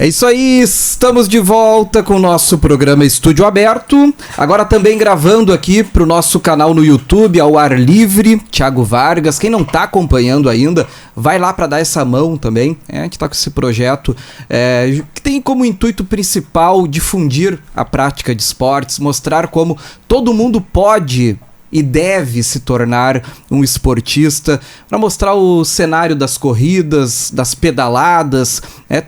É isso aí, estamos de volta com o nosso programa Estúdio Aberto, agora também gravando aqui para o nosso canal no YouTube, ao ar livre, Thiago Vargas. Quem não está acompanhando ainda, vai lá para dar essa mão também. A gente está com esse projeto que tem como intuito principal difundir a prática de esportes, mostrar como todo mundo pode e deve se tornar um esportista, para mostrar o cenário das corridas, das pedaladas.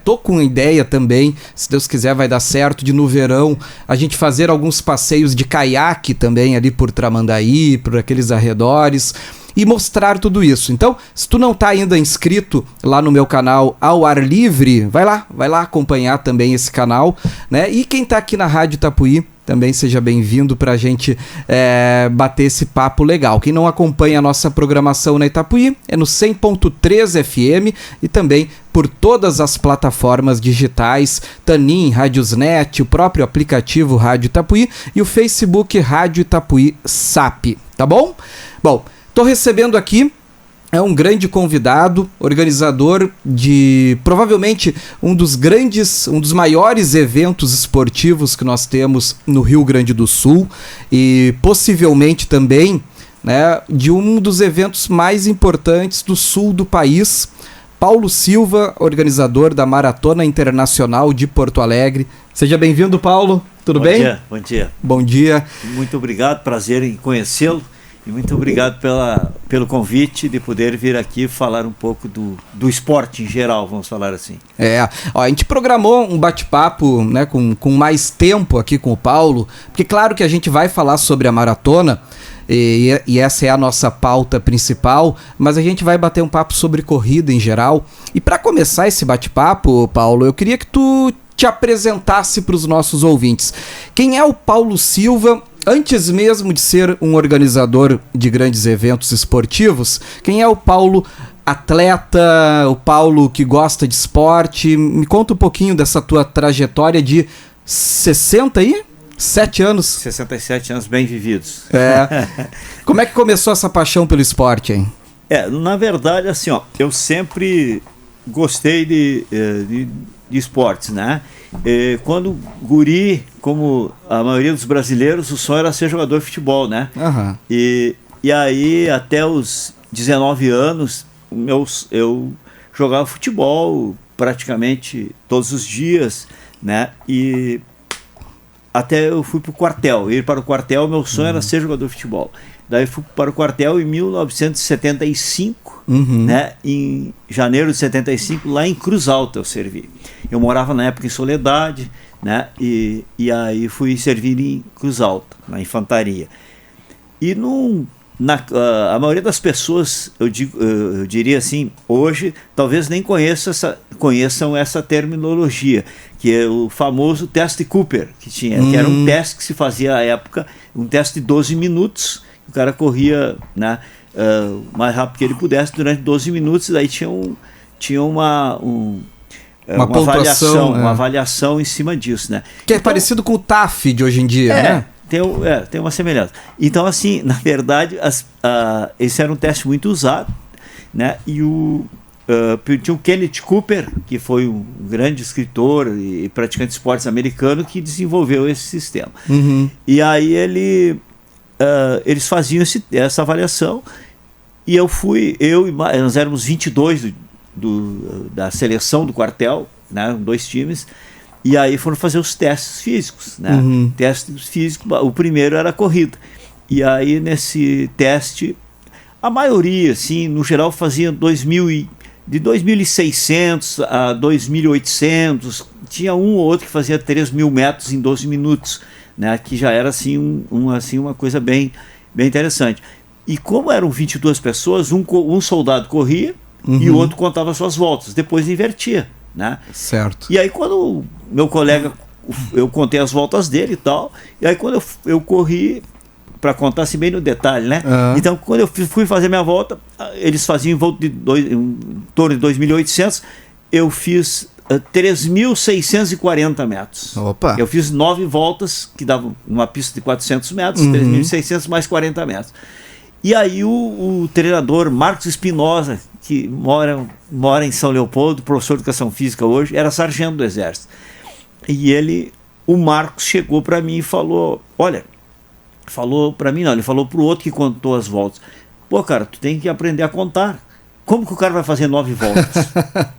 Tô com ideia também, se Deus quiser vai dar certo, de no verão a gente fazer alguns passeios de caiaque também ali por Tramandaí, por aqueles arredores, e mostrar tudo isso. Então, se tu não tá ainda inscrito lá no meu canal Ao Ar Livre, vai lá acompanhar também esse canal, né? E quem tá aqui na Rádio Itapuí, também seja bem-vindo pra gente bater esse papo legal. Quem não acompanha a nossa programação na Itapuí, é no 100.3 FM e também por todas as plataformas digitais, Tanin, Rádiosnet, o próprio aplicativo Rádio Itapuí e o Facebook Rádio Itapuí SAP, tá bom? Bom, tô recebendo aqui um grande convidado, organizador de provavelmente um dos maiores eventos esportivos que nós temos no Rio Grande do Sul e possivelmente também, né, de um dos eventos mais importantes do sul do país. Paulo Silva, organizador da Maratona Internacional de Porto Alegre. Seja bem-vindo, Paulo. Tudo bem? Bom dia. Bom dia. Muito obrigado, prazer em conhecê-lo. E muito obrigado pelo convite de poder vir aqui falar um pouco do esporte em geral, vamos falar assim. A gente programou um bate-papo, né, com mais tempo aqui com o Paulo, porque claro que a gente vai falar sobre a maratona, e essa é a nossa pauta principal, mas a gente vai bater um papo sobre corrida em geral. E para começar esse bate-papo, Paulo, eu queria que tu te apresentasse para os nossos ouvintes. Quem é o Paulo Silva? Antes mesmo de ser um organizador de grandes eventos esportivos, quem é o Paulo atleta, o Paulo que gosta de esporte? Me conta um pouquinho dessa tua trajetória de 67 anos. 67 anos bem vividos. Como é que começou essa paixão pelo esporte, hein? Na verdade, assim, eu sempre gostei de esportes, né? Quando guri, como a maioria dos brasileiros, o sonho era ser jogador de futebol, né? Uhum. E aí, até os 19 anos, eu jogava futebol praticamente todos os dias, né? E até eu fui para o quartel. Ir para o quartel, meu sonho era ser jogador de futebol. Daí fui para o quartel em 1975, né? Em janeiro de 75, lá em Cruz Alta eu servi. Eu morava na época em Soledade, né? E aí fui servir em Cruz Alta, na infantaria. E a maioria das pessoas, eu diria assim, hoje talvez nem conheçam essa terminologia, que é o famoso teste Cooper, que era um teste que se fazia à época, um teste de 12 minutos. O cara corria, né, o mais rápido que ele pudesse durante 12 minutos, e daí tinha uma pontuação, uma avaliação em cima disso, né? Que é parecido com o TAF de hoje em dia, né? Tem uma semelhança. Então, assim, na verdade, esse era um teste muito usado, né? E tinha o Kenneth Cooper, que foi um grande escritor e praticante de esportes americano, que desenvolveu esse sistema. E aí eles faziam essa avaliação, e nós éramos 22 da seleção do quartel, né, 2 times, e aí foram fazer os testes físicos, né? Testes físicos, o primeiro era a corrida, e aí nesse teste a maioria, assim, no geral fazia de 2.600 a 2.800, tinha um ou outro que fazia 3.000 metros em 12 minutos, né, que já era assim, uma coisa bem interessante. E como eram 22 pessoas, um soldado corria e o outro contava suas voltas, depois invertia, né? Certo. E aí quando meu colega, eu contei as voltas dele e tal, e aí quando eu corri, para contar assim bem no detalhe, né? Então quando eu fui fazer minha volta, eles faziam em volta em torno de 2.800, eu fiz 3.640 metros. Opa. Eu fiz 9 voltas, que davam uma pista de 400 metros, 3.600 mais 40 metros. E aí o treinador Marcos Espinosa, que mora em São Leopoldo, professor de educação física hoje, era sargento do Exército. E o Marcos chegou para mim e falou, olha, falou para mim não, ele falou para o outro que contou as voltas. Pô, cara, tu tem que aprender a contar. Como que o cara vai fazer 9 voltas?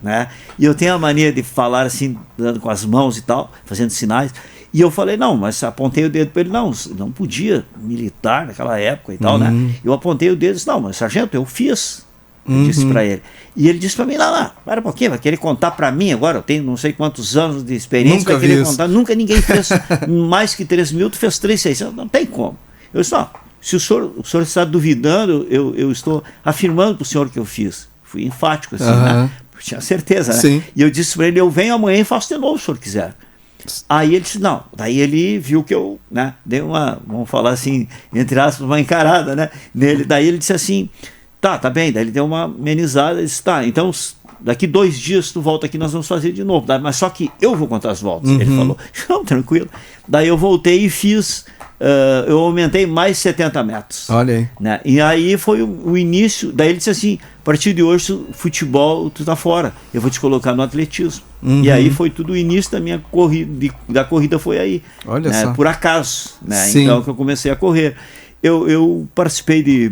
Né? E eu tenho a mania de falar assim, dando com as mãos e tal, fazendo sinais. E eu falei, não, mas apontei o dedo para ele, não podia militar naquela época e tal, né? Eu apontei o dedo e disse, não, mas sargento, eu fiz. Eu disse para ele. E ele disse para mim, não, para um pouquinho, vai querer contar para mim agora, eu tenho não sei quantos anos de experiência, Nunca vai querer vi contar. Nunca ninguém fez mais que 3 mil, tu fez 3.600, não tem como. Eu disse, ó, se o senhor está duvidando, eu estou afirmando para o senhor que eu fiz. Fui enfático, assim, né? Eu tinha certeza, né? Sim. E eu disse para ele, eu venho amanhã e faço de novo, se o senhor quiser. Aí ele disse, não. Daí ele viu que eu, né, dei uma, vamos falar assim, entre aspas, uma encarada, né, nele. Daí ele disse assim, tá bem. Daí ele deu uma amenizada e disse, tá, então daqui 2 dias tu volta aqui, nós vamos fazer de novo. Mas só que eu vou contar as voltas. Ele falou, não, tranquilo. Daí eu voltei e fiz, eu aumentei mais 70 metros. Olha aí. Né? E aí foi o início. Daí ele disse assim, a partir de hoje, futebol, tu tá fora. Eu vou te colocar no atletismo. E aí foi tudo o início da minha corrida, da corrida foi aí. Olha né? só. Por acaso. Né? Sim. Então que eu comecei a correr. Eu participei de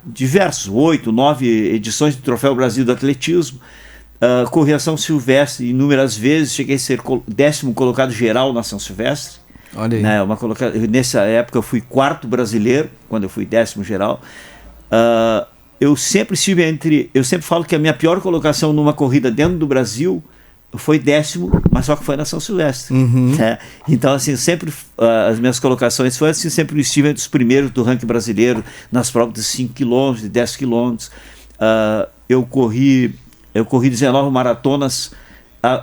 diversos, 8, 9 edições do Troféu Brasil do Atletismo. Corri a São Silvestre inúmeras vezes, cheguei a ser 10º colocado geral na São Silvestre. Olha aí. Né? Nessa época eu fui 4º brasileiro, quando eu fui 10º geral. Eu sempre falo que a minha pior colocação numa corrida dentro do Brasil foi 10º, mas só que foi na São Silvestre. Né? Então, assim, sempre as minhas colocações foi assim, sempre eu estive entre os primeiros do ranking brasileiro, nas provas de 5 km, de 10 km. Eu corri 19 maratonas.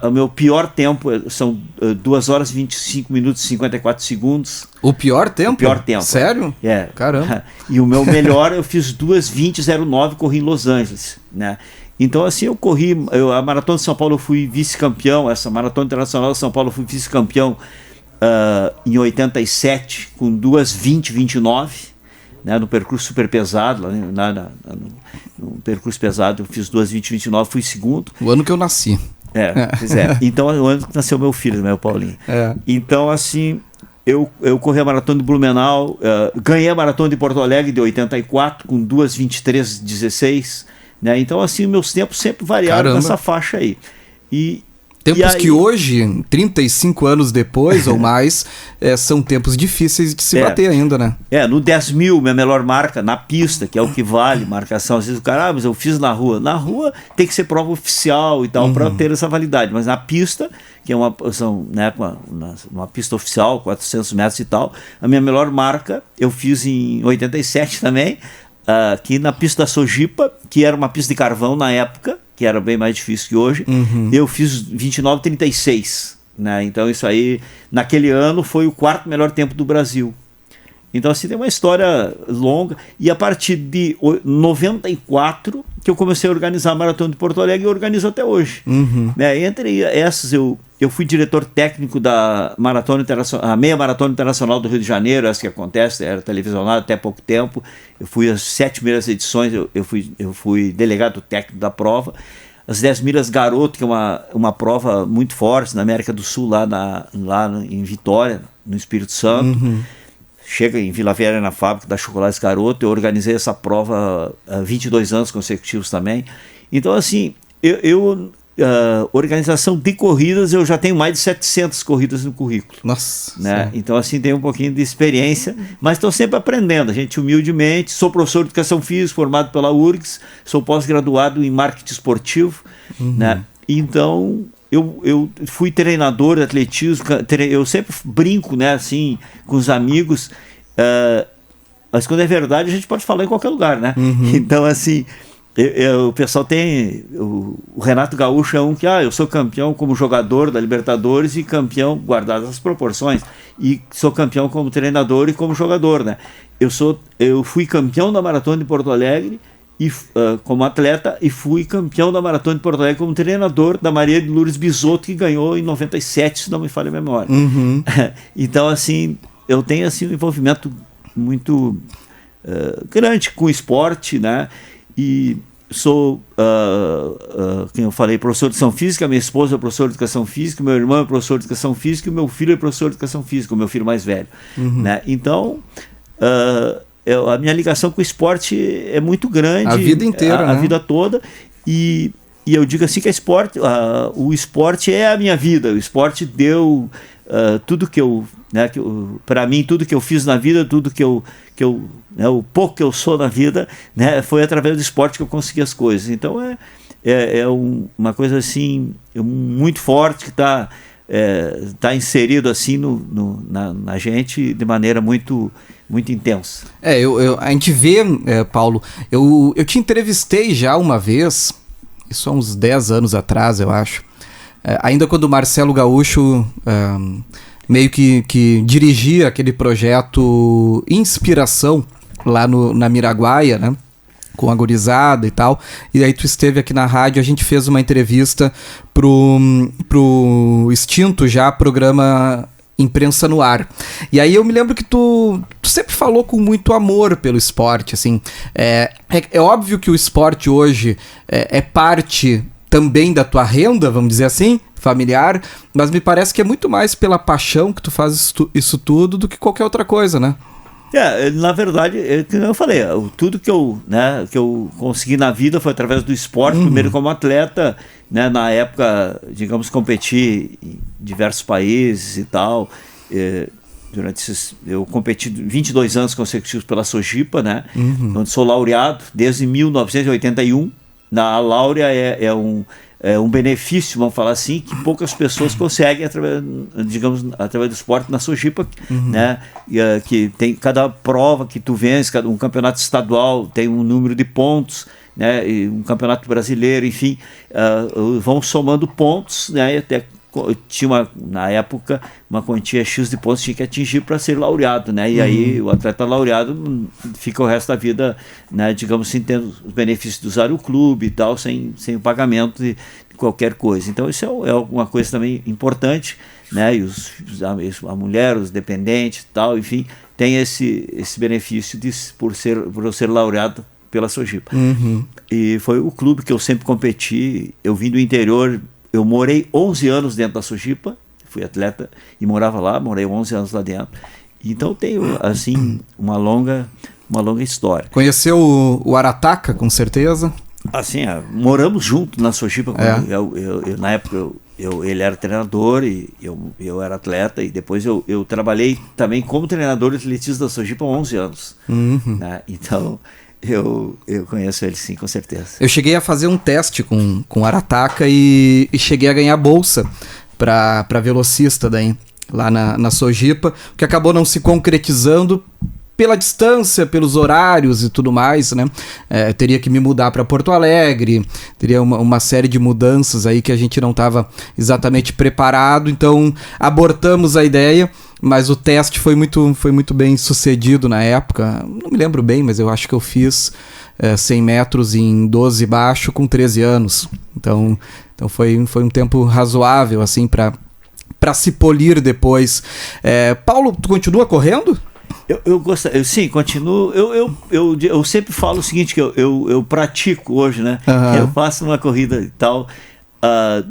O meu pior tempo são 2 horas 25 minutos e 54 segundos. O pior tempo? O pior tempo. Sério? É. Caramba. E o meu melhor eu fiz 2:20:09, corri em Los Angeles, né? Então assim eu corri, a Maratona de São Paulo eu fui vice-campeão, essa Maratona Internacional de São Paulo eu fui vice-campeão em 87 com 2:20:29, né? No percurso super pesado, no percurso pesado eu fiz 2:20:29, fui segundo. O ano que eu nasci. Pois é. Então, o ano que nasceu meu filho, meu Paulinho. Então, assim, eu corri a Maratona de Blumenau, ganhei a Maratona de Porto Alegre de 84, com 2:23:16. Né? Então, assim, meus tempos sempre variaram nessa faixa aí. Tempos que hoje, 35 anos depois ou mais, são tempos difíceis de se bater ainda, né? No 10 mil, minha melhor marca, na pista, que é o que vale, marcação. Às vezes o cara, mas eu fiz na rua. Na rua tem que ser prova oficial e tal, para ter essa validade. Mas na pista, que é uma pista oficial, 400 metros e tal, a minha melhor marca eu fiz em 87 também, aqui na pista da Sojipa, que era uma pista de carvão na época, que era bem mais difícil que hoje. Eu fiz 29:36, né? Então isso aí, naquele ano, foi o 4º melhor tempo do Brasil. Então assim, tem uma história longa. E a partir de 94 que eu comecei a organizar a Maratona de Porto Alegre, e organizo até hoje. Né? Entre essas, eu fui diretor técnico da a meia Maratona Internacional do Rio de Janeiro, essa que acontece, era televisionada até pouco tempo. Eu fui às 7 primeiras edições, eu fui delegado técnico da prova. As 10 milhas garoto, que é uma prova muito forte na América do Sul, lá em Vitória, no Espírito Santo. Chega em Vila Velha, na fábrica da Chocolates Garoto. Eu organizei essa prova há 22 anos consecutivos também. Então, assim, organização de corridas, eu já tenho mais de 700 corridas no currículo. Nossa. Né? Então, assim, tenho um pouquinho de experiência, mas estou sempre aprendendo. A gente, humildemente, sou professor de educação física, formado pela URGS, sou pós-graduado em marketing esportivo, né? Então, eu fui treinador de atletismo, eu sempre brinco, né, assim, com os amigos, mas quando é verdade a gente pode falar em qualquer lugar, né? Então, assim, o pessoal tem, o Renato Gaúcho é um que, eu sou campeão como jogador da Libertadores e campeão, guardadas as proporções, e sou campeão como treinador e como jogador, né? Eu fui campeão da Maratona de Porto Alegre como atleta, e fui campeão da Maratona de Porto Alegre como treinador da Maria de Lourdes Bisotto, que ganhou em 97, se não me falha a memória. Então, assim, eu tenho assim, um envolvimento muito grande com o esporte, né? E sou, como eu falei, professor de educação física, minha esposa é professor de educação física, meu irmão é professor de educação física e meu filho é professor de educação física, o meu filho mais velho. Né? Então, a minha ligação com o esporte é muito grande. A vida inteira, a vida toda. E eu digo assim que o esporte é a minha vida. O esporte deu tudo que eu... Né, para mim, tudo que eu fiz na vida, tudo que eu né, o pouco que eu sou na vida, né, foi através do esporte que eu consegui as coisas. Então uma coisa assim muito forte que está inserido assim na gente de maneira muito intensa. A gente vê, Paulo, eu te entrevistei já uma vez, isso há uns 10 anos atrás, eu acho, ainda quando o Marcelo Gaúcho meio que dirigia aquele projeto Inspiração lá na Miraguaia, né? Com a gurizada e tal. E aí tu esteve aqui na rádio, a gente fez uma entrevista pro extinto já programa Imprensa no Ar. E aí eu me lembro que tu sempre falou com muito amor pelo esporte, assim. É óbvio que o esporte hoje é parte também da tua renda, vamos dizer assim, familiar, mas me parece que é muito mais pela paixão que tu faz isso tudo do que qualquer outra coisa, né? Na verdade, como eu falei, tudo que eu consegui na vida foi através do esporte, primeiro como atleta, né, na época, digamos, competi em diversos países e tal, eu competi 22 anos consecutivos pela Sojipa, né, onde sou laureado desde 1981, a Láurea é um benefício, vamos falar assim, que poucas pessoas conseguem através do esporte na Sojipa, né? Que tem cada prova que tu vence, um campeonato estadual tem um número de pontos, né? E um campeonato brasileiro, enfim, vão somando pontos, né? E até tinha na época uma quantia X de pontos que tinha que atingir para ser laureado, né? E aí o atleta laureado fica o resto da vida, né, digamos assim, tendo os benefícios de usar o clube e tal, sem o pagamento de qualquer coisa. Então isso é uma coisa também importante, né? E a mulher, os dependentes e tal, enfim, tem esse benefício por eu ser laureado pela Sojipa. E foi o clube que eu sempre competi. Eu vim do interior. Eu morei 11 anos dentro da Sojipa, fui atleta e morava lá, morei 11 anos lá dentro. Então tenho, assim, uma longa história. Conheceu o Arataca, com certeza? Assim, moramos juntos na Sojipa. Na época ele era treinador e eu era atleta, e depois eu trabalhei também como treinador de atletismo da Sojipa há 11 anos. Né? Então... Eu conheço ele sim, com certeza. Eu cheguei a fazer um teste com Arataca e cheguei a ganhar bolsa para velocista daí, lá na Sojipa, que acabou não se concretizando pela distância, pelos horários e tudo mais, né? Teria que me mudar para Porto Alegre, teria uma série de mudanças aí que a gente não estava exatamente preparado, então abortamos a ideia. Mas o teste foi muito bem sucedido na época. Não me lembro bem, mas eu acho que eu fiz 100 metros em 12 baixo com 13 anos. Então foi um tempo razoável assim para se polir depois. Paulo, tu continua correndo? Sim, continuo. Eu sempre falo o seguinte, que eu pratico hoje, né? Eu faço uma corrida e tal...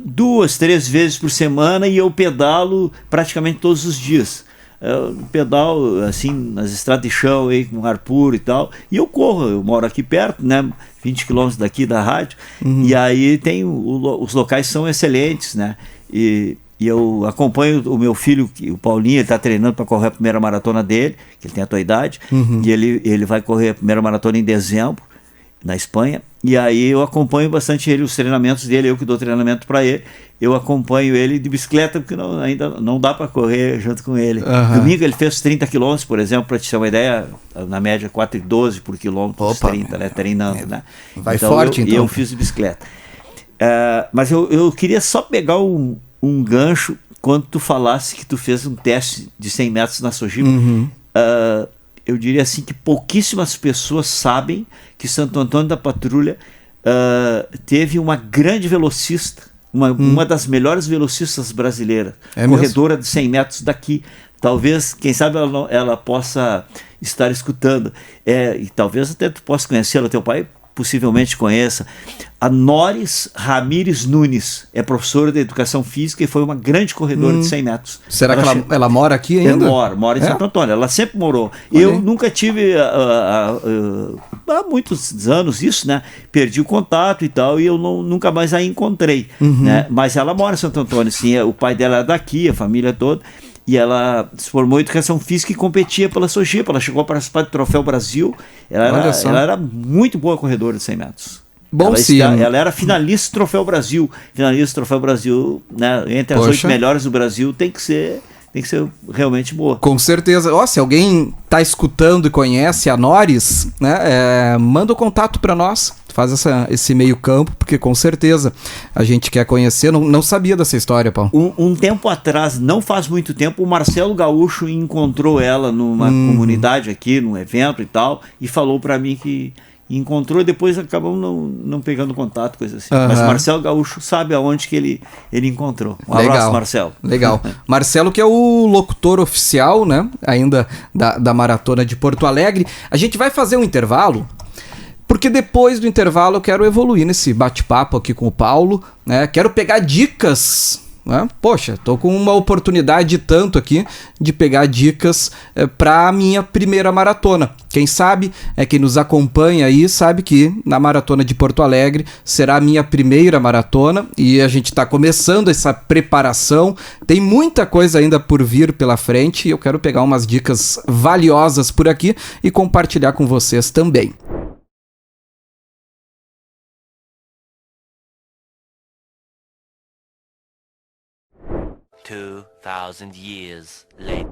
2, 3 vezes por semana, e eu pedalo praticamente todos os dias. Eu pedalo assim nas estradas de chão aí, com ar puro e tal, e eu corro. Eu moro aqui perto, né, 20 quilômetros daqui da rádio, e aí tem os locais são excelentes, né, e eu acompanho o meu filho, o Paulinho. Ele está treinando para correr a primeira maratona dele, que ele tem a tua idade, e ele vai correr a primeira maratona em dezembro na Espanha, e aí eu acompanho bastante ele, os treinamentos dele, eu que dou treinamento para ele, eu acompanho ele de bicicleta, porque ainda não dá para correr junto com ele. Domingo ele fez 30 quilômetros, por exemplo, para te ter uma ideia, na média 4,12 por quilômetro, 30, né, treinando, né? Vai então, forte, então. Eu fiz de bicicleta. Mas eu queria só pegar um gancho quando tu falasse que tu fez um teste de 100 metros na Sojipa. Eu diria assim que pouquíssimas pessoas sabem que Santo Antônio da Patrulha teve uma grande velocista, uma das melhores velocistas brasileiras, corredora mesmo? De 100 metros daqui. Talvez, quem sabe ela possa estar escutando, e talvez até tu possa conhecê-la. Teu pai possivelmente conheça, a Noris Ramires Nunes, é professora de Educação Física e foi uma grande corredora de 100 metros. Será que ela mora aqui ainda? Mora em Santo Antônio, ela sempre morou. Olha Eu aí. nunca tive, há muitos anos isso, né? Perdi o contato e tal, e eu nunca mais a encontrei. Né? Mas ela mora em Santo Antônio, sim, o pai dela é daqui, a família toda. E ela se formou em Educação Física e competia pela Sojipa. Ela chegou a participar do Troféu Brasil. Ela era muito boa corredora de 100 metros. Bom, ela era finalista do Troféu Brasil. Finalista do Troféu Brasil, né? Entre as 8 melhores do Brasil, tem que ser realmente boa. Com certeza. Se alguém tá escutando e conhece a Noris, né, manda o contato para nós. Faz esse meio campo, porque com certeza a gente quer conhecer. Não sabia dessa história, Paulo. Um tempo atrás, não faz muito tempo, o Marcelo Gaúcho encontrou ela numa comunidade aqui, num evento e tal, e falou para mim que encontrou, e depois acabamos não pegando contato, coisa assim. Mas o Marcelo Gaúcho sabe aonde que ele encontrou. Abraço, Marcelo. Legal. Marcelo, que é o locutor oficial, né, ainda da Maratona de Porto Alegre. A gente vai fazer um intervalo, porque depois do intervalo eu quero evoluir nesse bate-papo aqui com o Paulo, né? Quero pegar dicas, né? Poxa, tô com uma oportunidade tanto aqui de pegar dicas para a minha primeira maratona. Quem sabe, quem nos acompanha aí, sabe que na Maratona de Porto Alegre será a minha primeira maratona e a gente está começando essa preparação. Tem muita coisa ainda por vir pela frente e eu quero pegar umas dicas valiosas por aqui e compartilhar com vocês também.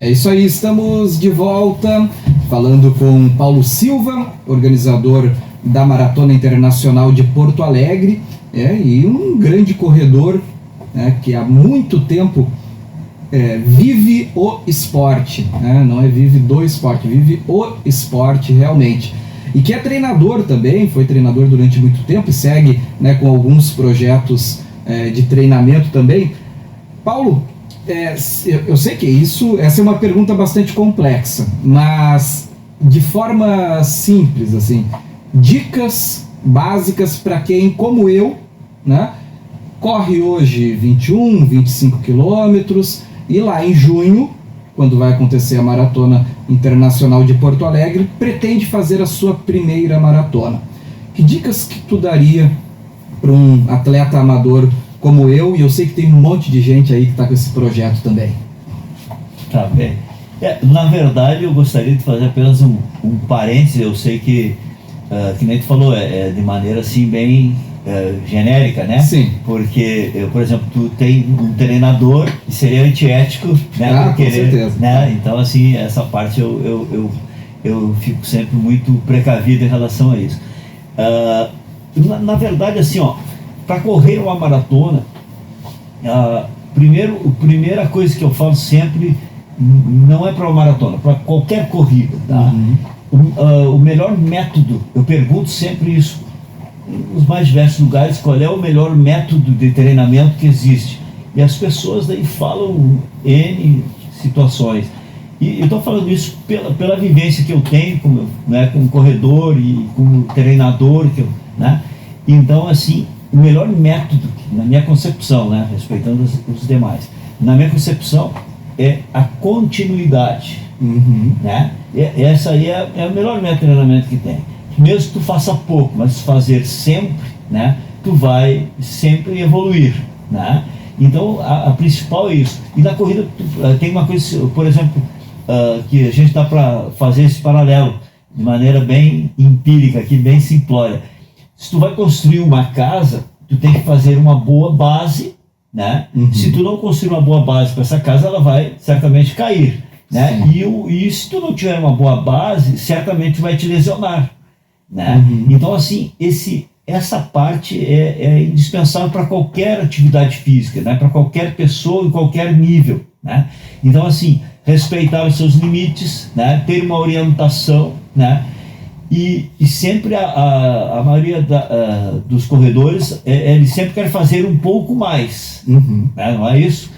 É isso aí, estamos de volta falando com Paulo Silva, organizador da Maratona Internacional de Porto Alegre, e um grande corredor, que há muito tempo vive o esporte, não é vive do esporte, vive o esporte realmente. E que é treinador também, foi treinador durante muito tempo e segue, com alguns projetos de treinamento também. Paulo, eu sei que essa é uma pergunta bastante complexa, mas de forma simples, assim, dicas básicas para quem, como eu, corre hoje 21, 25 quilômetros e lá em junho, quando vai acontecer a Maratona Internacional de Porto Alegre, pretende fazer a sua primeira maratona. Que dicas que tu daria para um atleta amador como eu, e eu sei que tem um monte de gente aí que está com esse projeto também? Tá bem. Na verdade, eu gostaria de fazer apenas um parênteses. Eu sei que nem tu falou, de maneira assim bem genérica, né? Sim. Porque, por exemplo, tu tem um treinador e seria antiético, né? Com certeza. Né? Então, assim, essa parte eu fico sempre muito precavido em relação a isso. Na verdade, assim, para correr uma maratona, a primeira coisa que eu falo sempre, não é para uma maratona, para qualquer corrida, tá? O melhor método, eu pergunto sempre isso, nos mais diversos lugares, qual é o melhor método de treinamento que existe? E as pessoas daí falam N situações. E eu estou falando isso pela vivência que eu tenho como corredor e como treinador, né? Então, assim, o melhor método, na minha concepção, respeitando os demais, na minha concepção, é a continuidade. Né? Essa aí é o melhor método de treinamento que tem. Mesmo que tu faça pouco, mas fazer sempre, tu vai sempre evoluir. Né? Então, a principal é isso. E na corrida, tem uma coisa, por exemplo, que a gente dá para fazer esse paralelo de maneira bem empírica, aqui, bem simplória. Se tu vai construir uma casa, tu tem que fazer uma boa base, né? Se tu não construir uma boa base para essa casa, ela vai certamente cair, né? E se tu não tiver uma boa base, certamente vai te lesionar, né? Então, assim, essa parte é indispensável para qualquer atividade física, né? Para qualquer pessoa em qualquer nível, né? Então, assim, respeitar os seus limites, né? Ter uma orientação, né? E sempre a maioria dos corredores, ele sempre quer fazer um pouco mais, né? Não é isso?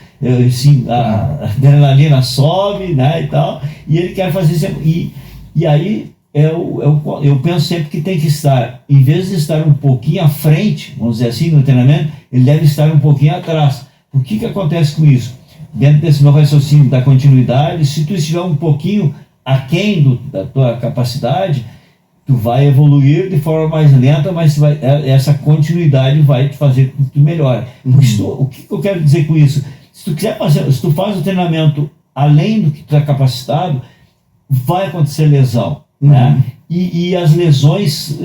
A adrenalina sobe, né, e tal, e ele quer fazer sempre. E aí eu penso sempre que tem que estar, em vez de estar um pouquinho à frente, vamos dizer assim, no treinamento, ele deve estar um pouquinho atrás. O que acontece com isso? Dentro desse meu raciocínio da continuidade, se tu estiver um pouquinho aquém da tua capacidade, tu vai evoluir de forma mais lenta, mas essa continuidade vai te fazer com que tu melhore. Porque o que eu quero dizer com isso? Se tu faz o treinamento além do que tu é capacitado, vai acontecer lesão, né? E as lesões,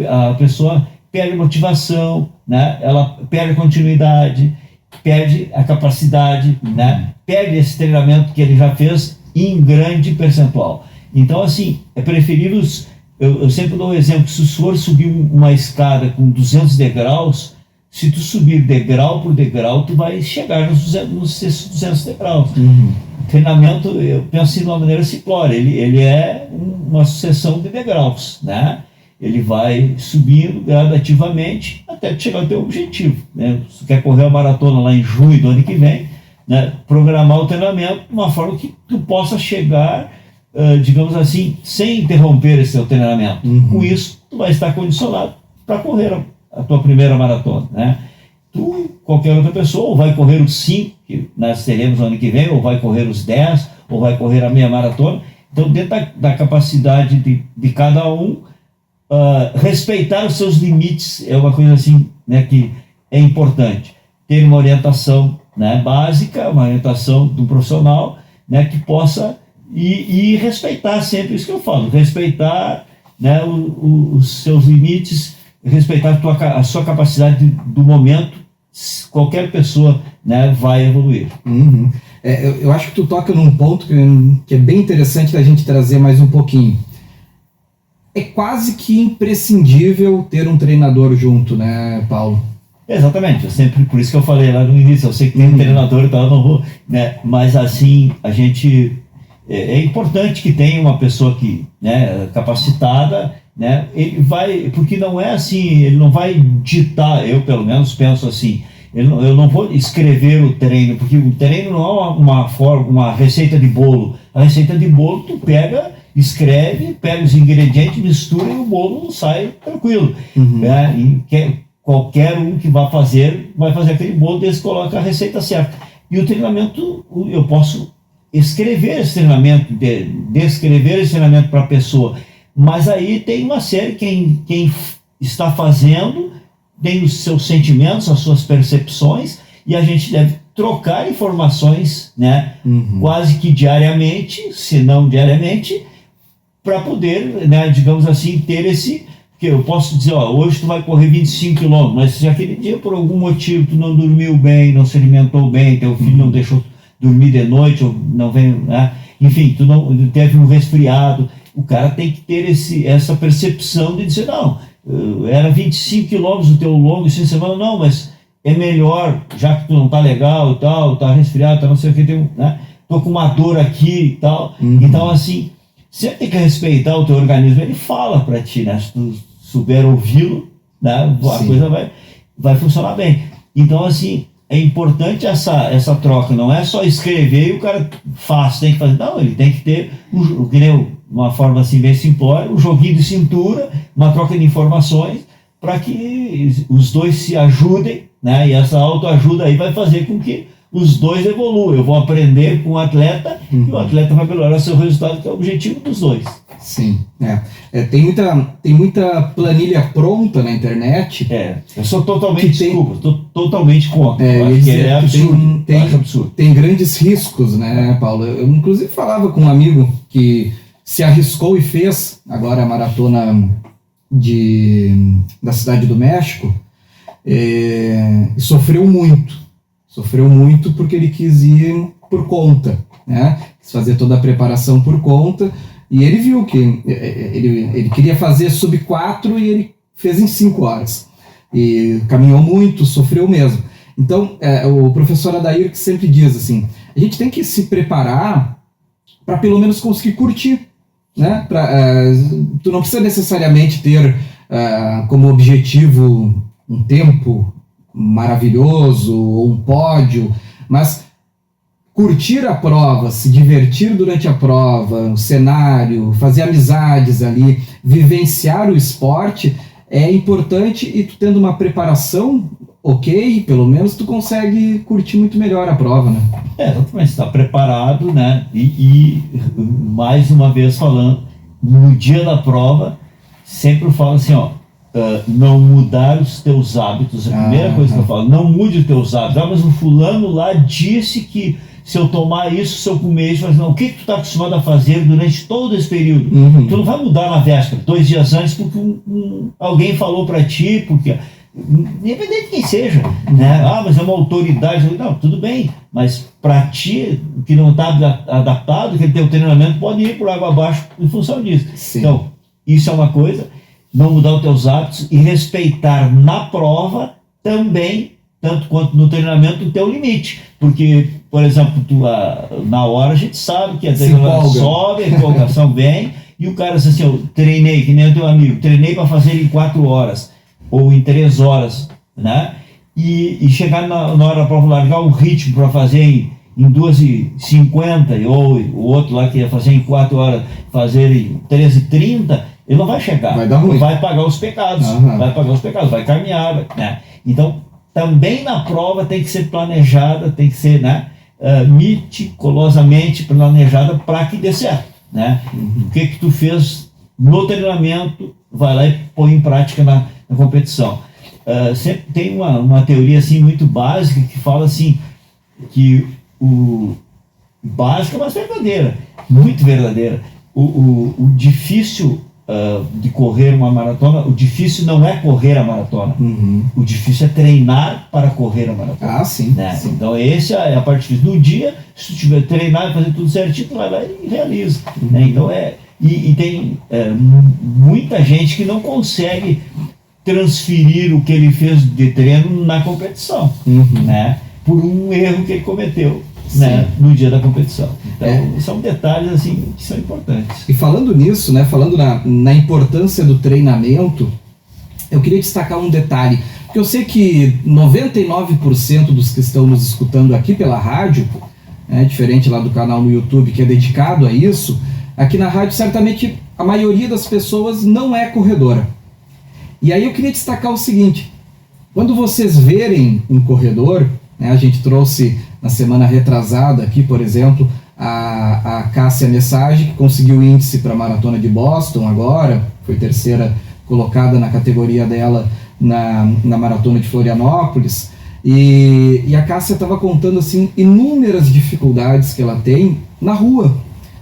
a pessoa perde motivação, né? Ela perde a continuidade, perde a capacidade, né? Perde esse treinamento que ele já fez em grande percentual. Então, assim, é preferível, eu sempre dou um exemplo, se tu for subir uma escada com 200 degraus, se tu subir degrau por degrau, tu vai chegar nos 200 degraus. Treinamento, eu penso assim de uma maneira simplória, ele é uma sucessão de degraus, né? Ele vai subindo gradativamente até chegar ao teu objetivo, né? Se tu quer correr a maratona lá em junho do ano que vem, né? Programar o treinamento de uma forma que tu possa chegar, digamos assim, sem interromper esse teu treinamento. Com isso, tu vai estar condicionado para correr a tua primeira maratona, né? Tu, qualquer outra pessoa, ou vai correr os 5, que nós teremos no ano que vem, ou vai correr os 10, ou vai correr a meia maratona. Então, dentro da capacidade de cada um, respeitar os seus limites é uma coisa assim, né, que é importante. Ter uma orientação, né, básica, uma orientação do profissional, né, que possa e respeitar sempre isso que eu falo, respeitar, né, os seus limites, respeitar a sua capacidade do momento. Qualquer pessoa, né, vai evoluir. Eu acho que tu toca num ponto que é bem interessante da gente trazer mais um pouquinho. É quase que imprescindível ter um treinador junto, né, Paulo? Exatamente, por isso que eu falei lá no início, eu sei que tem um treinador e tal, eu não vou, né, mas assim, a gente, é importante que tenha uma pessoa que, né, capacitada, né, ele vai, porque não é assim, ele não vai ditar, eu pelo menos penso assim, eu não vou escrever o treino, porque o treino não é uma receita de bolo. A receita de bolo tu escreve, pega os ingredientes, mistura e o bolo sai tranquilo. Né? E qualquer um que vai fazer aquele bolo, desde que coloca a receita certa. E o treinamento, eu posso escrever esse treinamento, descrever esse treinamento para a pessoa. Mas aí tem uma série, quem está fazendo tem os seus sentimentos, as suas percepções, e a gente deve trocar informações, né, quase que diariamente, se não diariamente, para poder, né, digamos assim, ter esse... Porque eu posso dizer, hoje tu vai correr 25 km, mas se aquele dia por algum motivo tu não dormiu bem, não se alimentou bem, teu filho não deixou dormir de noite, ou não veio, né, enfim, tu não teve um resfriado, o cara tem que ter essa percepção de dizer, não, era 25 quilômetros o teu longo esse semana, não, mas é melhor, já que tu não tá legal e tal, tá resfriado, tá não sei o que, né? Tô com uma dor aqui e tal. Então, assim, você tem que respeitar o teu organismo, ele fala para ti, né? Se tu souber ouvi-lo, né? A coisa vai funcionar bem. Então, assim, é importante essa troca, não é só escrever e o cara tem que fazer, não, ele tem que ter uma forma assim bem simplória, um joguinho de cintura, uma troca de informações, para que os dois se ajudem, né? E essa autoajuda aí vai fazer com que os dois evoluam. Eu vou aprender com o atleta e o atleta vai melhorar seu resultado, que é o objetivo dos dois. Sim, tem muita planilha pronta na internet. Eu sou totalmente totalmente contra. Eu acho que é absurdo. Absurdo. Tem grandes riscos, né, Paulo? Eu inclusive falava com um amigo que se arriscou e fez agora a maratona da Cidade do México, e sofreu muito porque ele quis ir por conta, né? Quis fazer toda a preparação por conta, e ele viu que ele queria fazer sub 4 e ele fez em 5 horas, e caminhou muito, sofreu mesmo. Então, o professor Adair que sempre diz assim, a gente tem que se preparar para pelo menos conseguir curtir, né? Tu não precisa necessariamente ter como objetivo um tempo maravilhoso ou um pódio, mas curtir a prova, se divertir durante a prova, o cenário, fazer amizades ali, vivenciar o esporte é importante, e tu tendo uma preparação ok, pelo menos tu consegue curtir muito melhor a prova, né? Exatamente, está preparado, né? E mais uma vez falando, no dia da prova, sempre eu falo assim, ó, não mudar os teus hábitos. A primeira coisa que eu falo, não mude os teus hábitos. Mas o fulano lá disse que se eu tomar isso, se eu comer isso, mas não, o que tu está acostumado a fazer durante todo esse período? Tu não vai mudar na véspera, 2 dias antes, porque alguém falou para ti, porque independente de quem seja, né? Mas é uma autoridade. Não, tudo bem, mas para ti, que não está adaptado, que teu treinamento pode ir por água abaixo em função disso. Sim. Então, isso é uma coisa, não mudar os teus hábitos e respeitar na prova também, tanto quanto no treinamento, o teu limite. Porque, por exemplo, na hora a gente sabe que a adrenalina sobe, a empolgação vem, e o cara diz assim, eu treinei, que nem o teu amigo, treinei para fazer em 4 horas, ou em 3 horas, né? E chegar na hora da prova, largar um ritmo para fazer em 2h50, ou o outro lá que ia fazer em 4 horas, fazer em 13h30, ele não vai chegar. Vai dar ruim. Vai pagar os pecados, vai caminhar, né? Então, também na prova tem que ser planejada, tem que ser, né, meticulosamente planejada para que dê certo, né? O que tu fez no treinamento, vai lá e põe em prática na competição. Sempre tem uma teoria assim muito básica que fala assim que básica, mas verdadeira, muito verdadeira. O difícil de correr uma maratona, o difícil não é correr a maratona, o difícil é treinar para correr a maratona. Sim, né? sim. Então essa é a parte difícil. No dia, se tu tiver treinar e fazer tudo certinho, tu vai lá e realiza. Né? Então e tem muita gente que não consegue transferir o que ele fez de treino na competição, né? Por um erro que ele cometeu, né? No dia da competição. Então, são detalhes assim que são importantes. E falando nisso, né? Falando na importância do treinamento, eu queria destacar um detalhe, porque eu sei que 99% dos que estão nos escutando aqui pela rádio, né, diferente lá do canal no YouTube que é dedicado a isso, aqui na rádio certamente a maioria das pessoas não é corredora. E aí eu queria destacar o seguinte, quando vocês verem um corredor, né, a gente trouxe na semana retrasada aqui, por exemplo, a Cássia Message, que conseguiu o índice para a Maratona de Boston agora, foi 3ª colocada na categoria dela na Maratona de Florianópolis, e a Cássia estava contando assim, inúmeras dificuldades que ela tem na rua,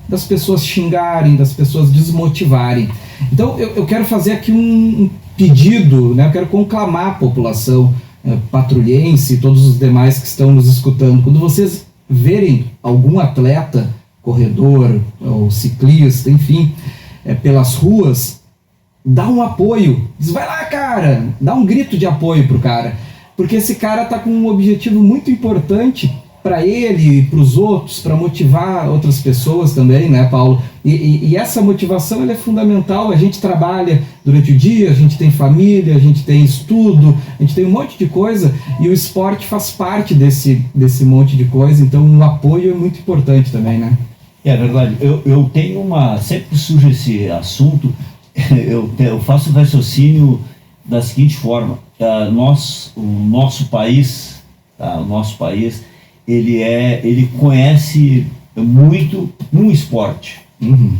das pessoas xingarem, das pessoas desmotivarem. Então eu quero fazer aqui um pedido, né? Eu quero conclamar a população patrulhense e todos os demais que estão nos escutando. Quando vocês verem algum atleta, corredor ou ciclista, enfim, pelas ruas, dá um apoio. Diz, vai lá, cara! Dá um grito de apoio pro cara. Porque esse cara tá com um objetivo muito importante para ele e para os outros, para motivar outras pessoas também, né, Paulo? E essa motivação ela é fundamental. A gente trabalha durante o dia, a gente tem família, a gente tem estudo, a gente tem um monte de coisa, e o esporte faz parte desse monte de coisa, então o apoio é muito importante também, né? É verdade. Eu tenho sempre que surge esse assunto, eu faço o raciocínio da seguinte forma: o nosso país, ele conhece muito um esporte,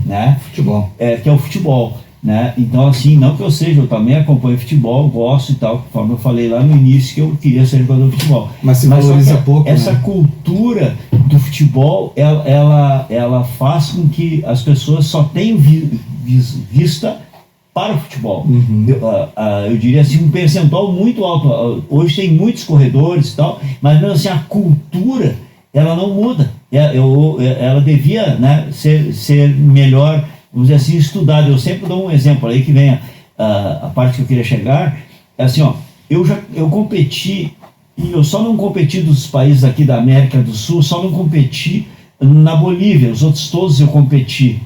né? Futebol. Que é o futebol, né? Então, assim, não que eu também acompanho futebol, gosto e tal, conforme eu falei lá no início que eu queria ser jogador de futebol. Mas se valoriza pouco, essa né? cultura do futebol, ela faz com que as pessoas só tenham vista para o futebol. Eu diria assim, um percentual muito alto. Hoje tem muitos corredores e tal, mas mesmo assim a cultura ela não muda. Ela devia, né, ser melhor, vamos dizer assim, estudada. Eu sempre dou um exemplo aí que vem a parte que eu queria chegar. É assim, ó, eu competi, e eu só não competi dos países aqui da América do Sul, só não competi na Bolívia. Os outros todos eu competi.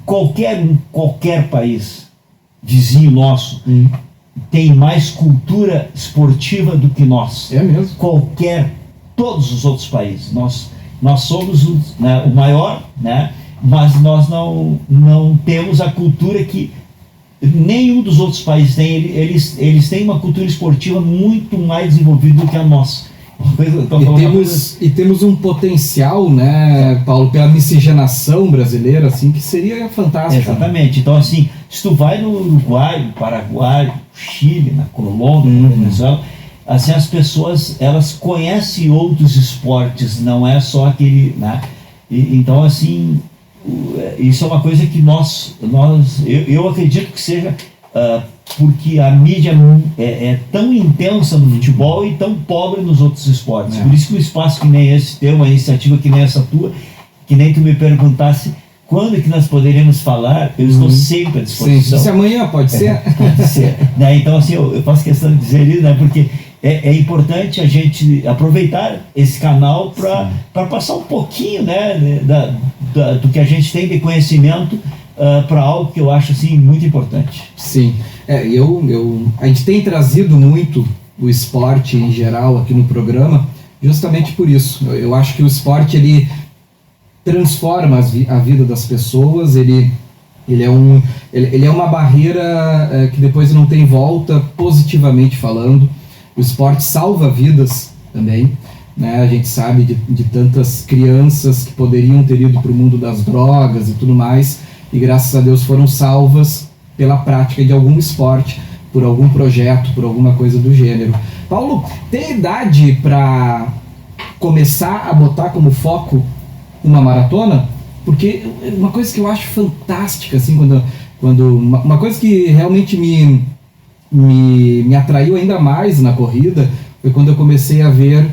Qualquer país vizinho nosso tem mais cultura esportiva do que nós. É mesmo? Todos os outros países. nós somos o maior, né? Mas nós não temos a cultura que nenhum dos outros países tem. Eles têm uma cultura esportiva muito mais desenvolvida do que a nossa. E temos um potencial, né, Paulo, pela miscigenação brasileira, assim, que seria fantástico. Exatamente. Então, assim, se tu vai no Uruguai, no Paraguai, no Chile, na Colômbia, na Venezuela, assim, as pessoas, elas conhecem outros esportes, não é só aquele, né? Então, assim, isso é uma coisa que eu acredito que seja porque a mídia é tão intensa no futebol e tão pobre nos outros esportes. Por isso que um espaço que nem esse teu, uma iniciativa que nem essa tua, que nem tu me perguntasse quando que nós poderíamos falar, eu estou sempre à disposição. Sim, se amanhã pode ser? Pode ser. Né? Então, assim, eu faço questão de dizer isso, né? Porque é importante a gente aproveitar esse canal para passar um pouquinho, né, do que a gente tem de conhecimento para algo que eu acho assim, muito importante. Sim. A gente tem trazido muito o esporte em geral aqui no programa, justamente por isso. Eu acho que o esporte ele transforma a vida das pessoas, ele é uma barreira que depois não tem volta, positivamente falando. O esporte salva vidas também, né? A gente sabe de tantas crianças que poderiam ter ido para o mundo das drogas e tudo mais, e graças a Deus foram salvas pela prática de algum esporte, por algum projeto, por alguma coisa do gênero. Paulo, tem idade para começar a botar como foco uma maratona? Porque uma coisa que eu acho fantástica, assim, uma coisa que realmente me atraiu ainda mais na corrida foi quando eu comecei a ver,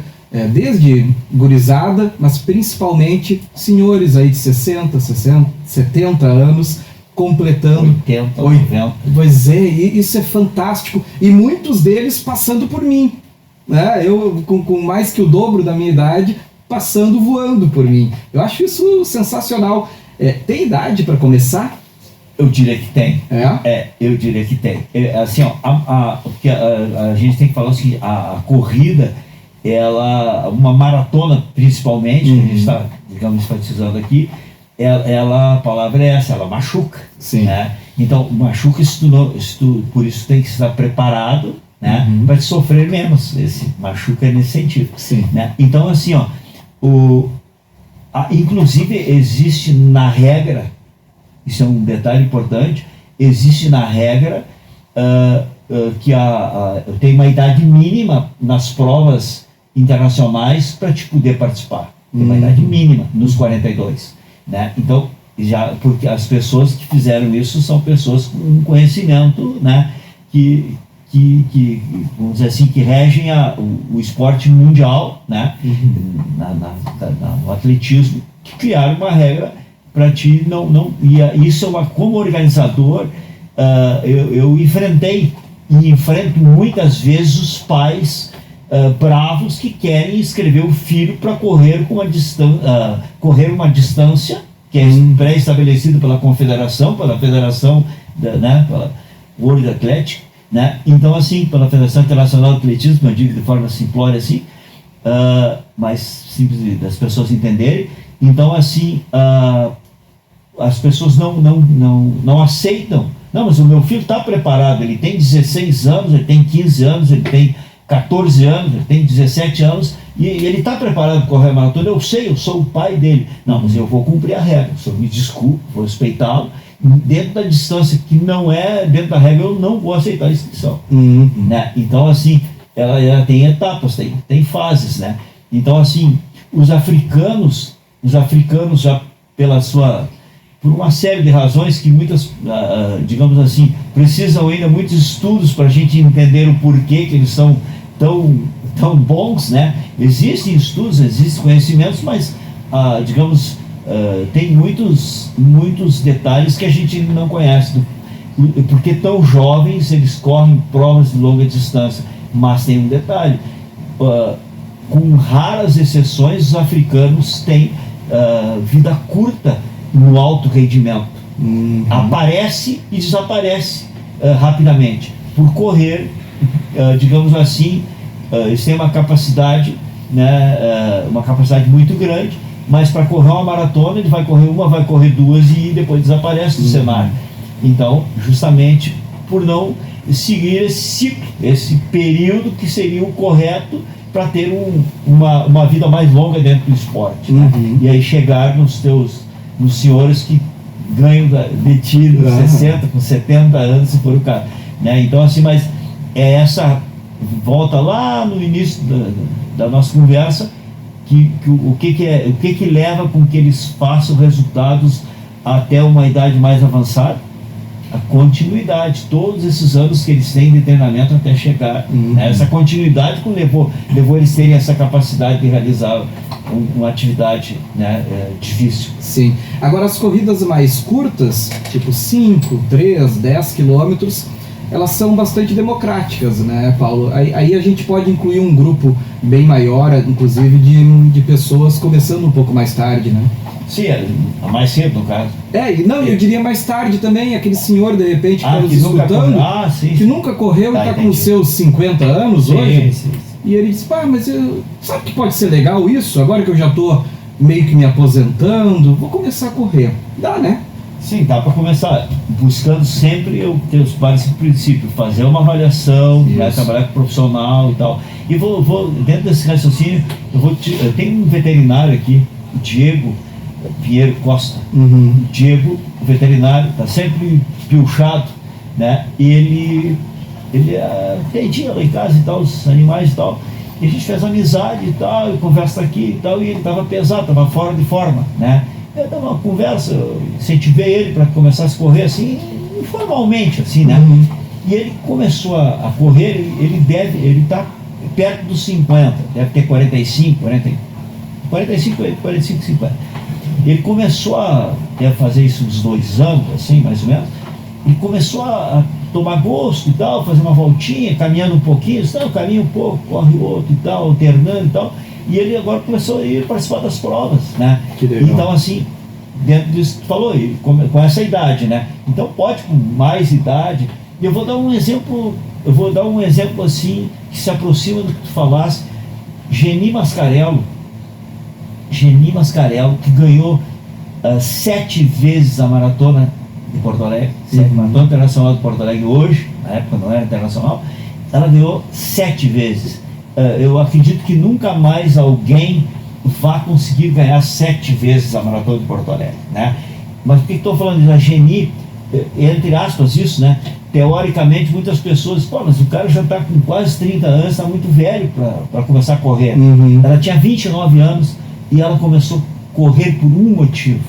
desde gurizada, mas principalmente senhores aí de 60, 70 anos, completando 80, 90. Pois é, isso é fantástico. E muitos deles passando por mim, né? Eu com mais que o dobro da minha idade, passando, voando por mim. Eu acho isso sensacional. Tem idade para começar? Eu diria que tem. Eu diria que tem. Assim, ó, a gente tem que falar o seguinte, a corrida, uma maratona principalmente, que a gente está, digamos, enfatizando aqui, a palavra é essa, ela machuca. Sim. Né? Então, machuca, por isso tem que estar preparado, né, para te sofrer menos. Esse machuca nesse sentido. Sim. Né? Então, assim, ó, inclusive existe na regra, isso é um detalhe importante, existe na regra que tem uma idade mínima nas provas internacionais para te poder participar. Tem uma idade mínima nos 42. Né? Então, porque as pessoas que fizeram isso são pessoas com conhecimento, né, que vamos dizer assim, que regem o esporte mundial, né, no atletismo, que criaram uma regra para ti isso como organizador, eu enfrentei e enfrento muitas vezes os pais bravos que querem inscrever o filho para correr uma distância que é pré-estabelecida pela confederação, pela federação, pela World Athletic, né? Então, assim, pela Federação Internacional de Atletismo, eu digo de forma simplória assim, mais simples das pessoas entenderem. Então, assim, as pessoas não aceitam. Não, mas o meu filho está preparado, ele tem 16 anos, ele tem 15 anos, ele tem 14 anos, ele tem 17 anos, e ele está preparado para correr a maratona. Eu sei, eu sou o pai dele. Não, mas eu vou cumprir a regra, o senhor me desculpe, vou respeitá-lo. Dentro da distância que não é dentro da regra, eu não vou aceitar a inscrição. Né? Então, assim, ela tem etapas, tem fases, né? Então, assim, os africanos já por uma série de razões que muitas, digamos assim, precisam ainda muitos estudos para a gente entender o porquê que eles são tão bons, né? Existem estudos, existem conhecimentos, mas, digamos, tem muitos detalhes que a gente não conhece, porque tão jovens eles correm provas de longa distância. Mas tem um detalhe, com raras exceções, os africanos têm vida curta no alto rendimento. Aparece e desaparece rapidamente por correr, digamos assim, eles têm uma capacidade, né, uma capacidade muito grande, mas para correr uma maratona ele vai correr uma, vai correr duas e depois desaparece do cenário. Então, justamente por não seguir esse ciclo, esse período que seria o correto para ter uma vida mais longa dentro do esporte, né? E aí chegar nos senhores que ganham de ti com 60, com 70 anos, se for o caso, né? Então, assim, mas é essa volta lá no início da nossa conversa, o que leva com que eles façam resultados até uma idade mais avançada? A continuidade, todos esses anos que eles têm de treinamento até chegar, né? Essa continuidade que levou eles terem essa capacidade de realizar uma atividade, né, difícil. Sim. Agora, as corridas mais curtas, tipo 5, 3, 10 quilômetros, elas são bastante democráticas, né, Paulo? Aí a gente pode incluir um grupo bem maior, inclusive de pessoas começando um pouco mais tarde, né? Sim, mais cedo, no caso. Eu diria mais tarde também, aquele senhor, de repente, que está nos escutando, que nunca correu e está com os seus 50 anos hoje, e ele diz, mas sabe que pode ser legal isso? Agora que eu já estou meio que me aposentando, vou começar a correr. Dá, né? Sim, dá para começar buscando sempre eu ter os vários princípios, fazer uma avaliação, né, trabalhar com profissional e tal. E vou dentro desse raciocínio, eu tenho um veterinário aqui, o Diego Pinheiro Costa. O Diego, o veterinário, está sempre pilchado, né? E ele atendia lá em casa e tal, os animais e tal. E a gente fez amizade e tal, e conversa aqui e tal, e ele estava pesado, estava fora de forma, né? Eu dava uma conversa, eu incentivei ele para começar a correr assim, informalmente, assim, né? E ele começou a correr, ele está perto dos 50, deve ter 45, 50. Ele começou a fazer isso uns 2 anos, assim, mais ou menos. Ele começou a tomar gosto e tal, fazer uma voltinha, caminhando um pouquinho, caminha um pouco, corre outro e tal, alternando e tal. E ele agora começou a ir participar das provas, né? Então, assim, dentro disso que tu falou, com essa idade, né? Então pode com mais idade. E eu vou dar um exemplo assim, que se aproxima do que tu falaste. Geni Mascarello, que ganhou 7 vezes a maratona de Porto Alegre, maratona internacional de Porto Alegre hoje, na época não era internacional, ela ganhou 7 vezes. Eu acredito que nunca mais alguém vá conseguir ganhar 7 vezes a maratona de Porto Alegre, né? Mas por que estou falando da Geni, entre aspas isso, né? Teoricamente muitas pessoas dizem, mas o cara já está com quase 30 anos, está muito velho para começar a correr. Ela tinha 29 anos e ela começou a correr por um motivo.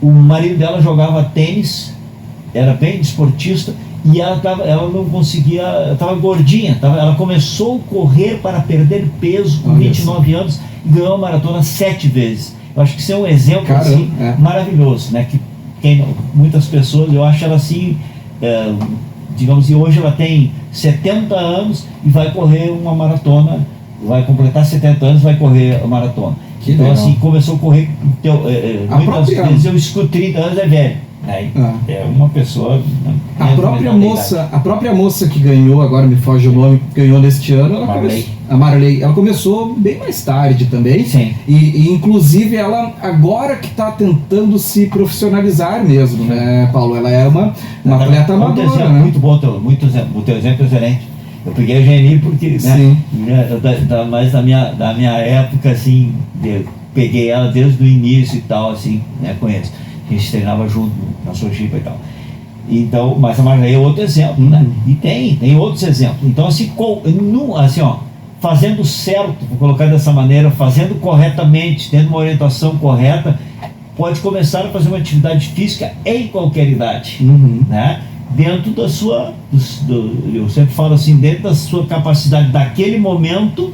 O marido dela jogava tênis, era bem desportista, e ela não conseguia, estava gordinha, ela começou a correr para perder peso com 29 anos e ganhou a maratona 7 vezes. Eu acho que isso é um exemplo assim, maravilhoso, né? Que muitas pessoas, eu acho ela assim, digamos, e hoje ela tem 70 anos e vai correr uma maratona, vai completar 70 anos e vai correr a maratona. Então, assim, começou a correr, muitas vezes eu escuto 30 anos é velho. É uma pessoa. A própria moça que ganhou, agora me foge o nome, ganhou neste ano, a Marley, ela começou bem mais tarde também. Sim. E inclusive ela agora que está tentando se profissionalizar mesmo, né, Paulo? Ela é uma atleta amadora, né? Muito bom, o teu exemplo é excelente. Eu peguei a Geni porque, né, mais da minha época, assim, peguei ela desde o início e tal, assim, né, conheço. A gente treinava junto na Sojipa e tal. Então, mas a Marley é outro exemplo, né? E tem outros exemplos. Então, assim, fazendo certo, vou colocar dessa maneira, fazendo corretamente, tendo uma orientação correta, pode começar a fazer uma atividade física em qualquer idade, né? Dentro da sua, eu sempre falo assim, dentro da sua capacidade daquele momento,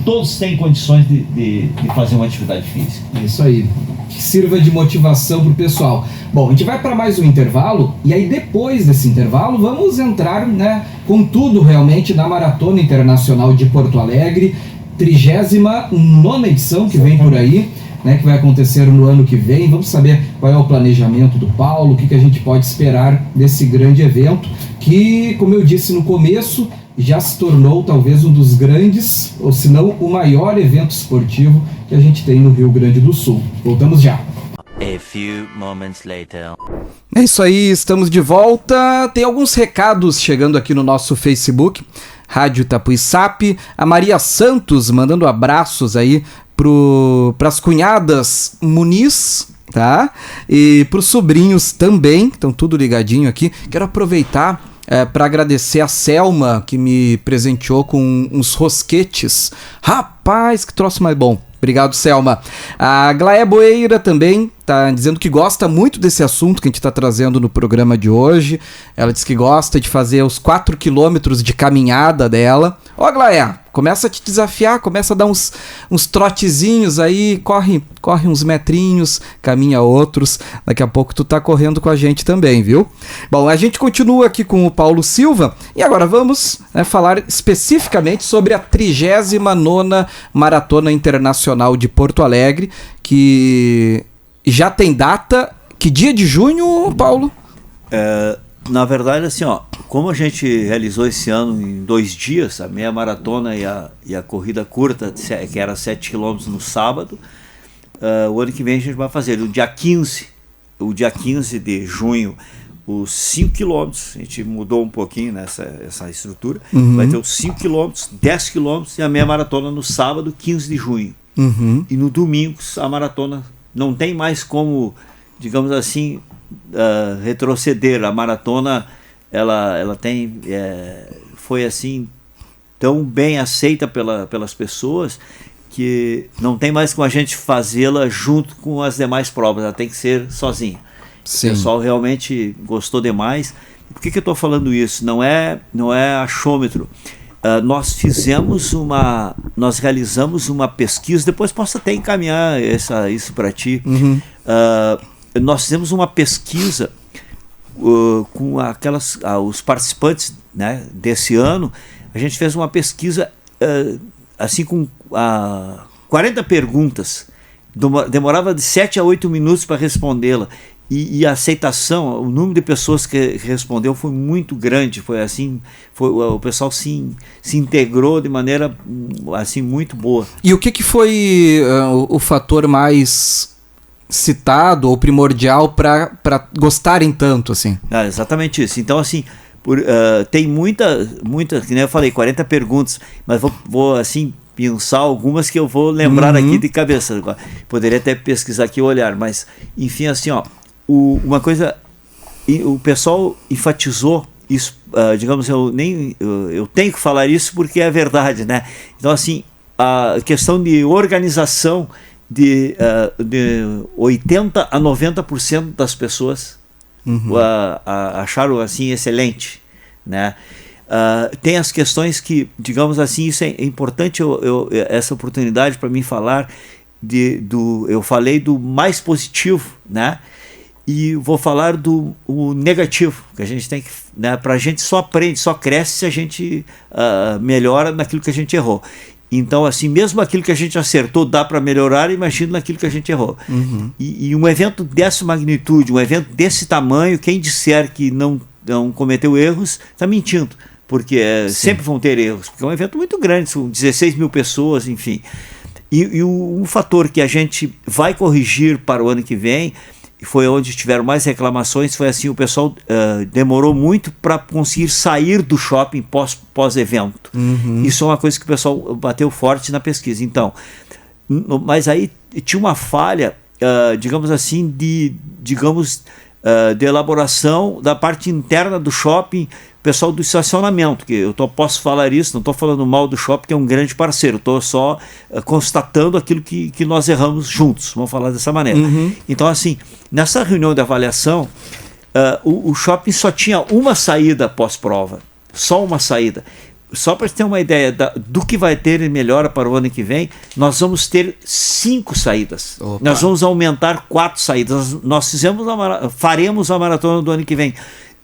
todos têm condições de fazer uma atividade física. É isso aí. Que sirva de motivação para o pessoal. Bom, a gente vai para mais um intervalo e aí depois desse intervalo vamos entrar, né, com tudo realmente na Maratona Internacional de Porto Alegre, 39ª edição que vem por aí, né, que vai acontecer no ano que vem. Vamos saber qual é o planejamento do Paulo, o que a gente pode esperar desse grande evento que, como eu disse no começo, já se tornou talvez um dos grandes, ou se não o maior evento esportivo que a gente tem no Rio Grande do Sul. Voltamos já. A few moments later. É isso aí, estamos de volta. Tem alguns recados chegando aqui no nosso Facebook, Rádio Tapuiçape. A Maria Santos mandando abraços aí pras cunhadas Muniz, tá? E pros sobrinhos também, estão tudo ligadinho aqui. Quero aproveitar para agradecer a Selma, que me presenteou com uns rosquetes. Rapaz, que troço mais bom. Obrigado, Selma. A Glaé Boeira também tá dizendo que gosta muito desse assunto que a gente tá trazendo no programa de hoje. Ela diz que gosta de fazer os 4 quilômetros de caminhada dela. Ó, Glaé, começa a te desafiar, começa a dar uns trotezinhos aí, corre uns metrinhos, caminha outros. Daqui a pouco tu tá correndo com a gente também, viu? Bom, a gente continua aqui com o Paulo Silva e agora vamos falar especificamente sobre a 39ª Maratona Internacional de Porto Alegre, que já tem data. Que dia de junho, Paulo? Na verdade, assim, ó, como a gente realizou esse ano em 2 dias, a meia maratona e a corrida curta, que era 7 km no sábado, o ano que vem a gente vai fazer o dia 15 de junho, os 5 km, a gente mudou um pouquinho essa estrutura, vai ter os 5 km, 10 km e a meia maratona no sábado, 15 de junho. E no domingo a maratona não tem mais como, digamos assim, retroceder. A maratona ela tem foi assim tão bem aceita pelas pessoas que não tem mais como a gente fazê-la junto com as demais provas, ela tem que ser sozinha. Sim. O pessoal realmente gostou demais. Por que eu estou falando isso? Não é achômetro. Nós realizamos uma pesquisa, depois posso até encaminhar isso para ti. Nós fizemos uma pesquisa com os participantes, né, desse ano. A gente fez uma pesquisa assim com 40 perguntas, demorava de 7 a 8 minutos para respondê-la. E a aceitação, o número de pessoas que respondeu foi muito grande, o pessoal se integrou de maneira assim muito boa. E o que foi o fator mais citado ou primordial para gostarem tanto assim? Exatamente isso. Então assim, tem muita, que nem eu falei, 40 perguntas, mas vou assim pensar algumas que eu vou lembrar aqui de cabeça. Poderia até pesquisar aqui e olhar, mas enfim, assim, ó, uma coisa, o pessoal enfatizou isso, digamos, eu tenho que falar isso porque é verdade, né? Então, assim, a questão de organização de 80% a 90% das pessoas acharam assim excelente, né? Tem as questões que, digamos assim, isso é importante, essa oportunidade para mim falar eu falei do mais positivo, né? E vou falar do negativo, que a gente tem que, né, para a gente só aprende, só cresce se a gente melhora naquilo que a gente errou. Então, assim, mesmo aquilo que a gente acertou dá para melhorar, imagina naquilo que a gente errou. E um evento dessa magnitude, um evento desse tamanho, quem disser que não cometeu erros, está mentindo, porque sempre vão ter erros, porque é um evento muito grande, são 16 mil pessoas, enfim. E um fator que a gente vai corrigir para o ano que vem, e foi onde tiveram mais reclamações, foi assim, o pessoal demorou muito para conseguir sair do shopping pós-evento. Isso é uma coisa que o pessoal bateu forte na pesquisa. Então, mas aí tinha uma falha, digamos assim, de elaboração da parte interna do shopping, pessoal do estacionamento, que posso falar isso, não estou falando mal do shopping, que é um grande parceiro, estou só constatando aquilo que nós erramos juntos, vamos falar dessa maneira. Então, assim, nessa reunião de avaliação, o shopping só tinha uma saída pós-prova, só uma saída. Só para ter uma ideia do que vai ter em melhora para o ano que vem, nós vamos ter 5 saídas. Opa. Nós vamos aumentar 4 saídas. Nós faremos a maratona do ano que vem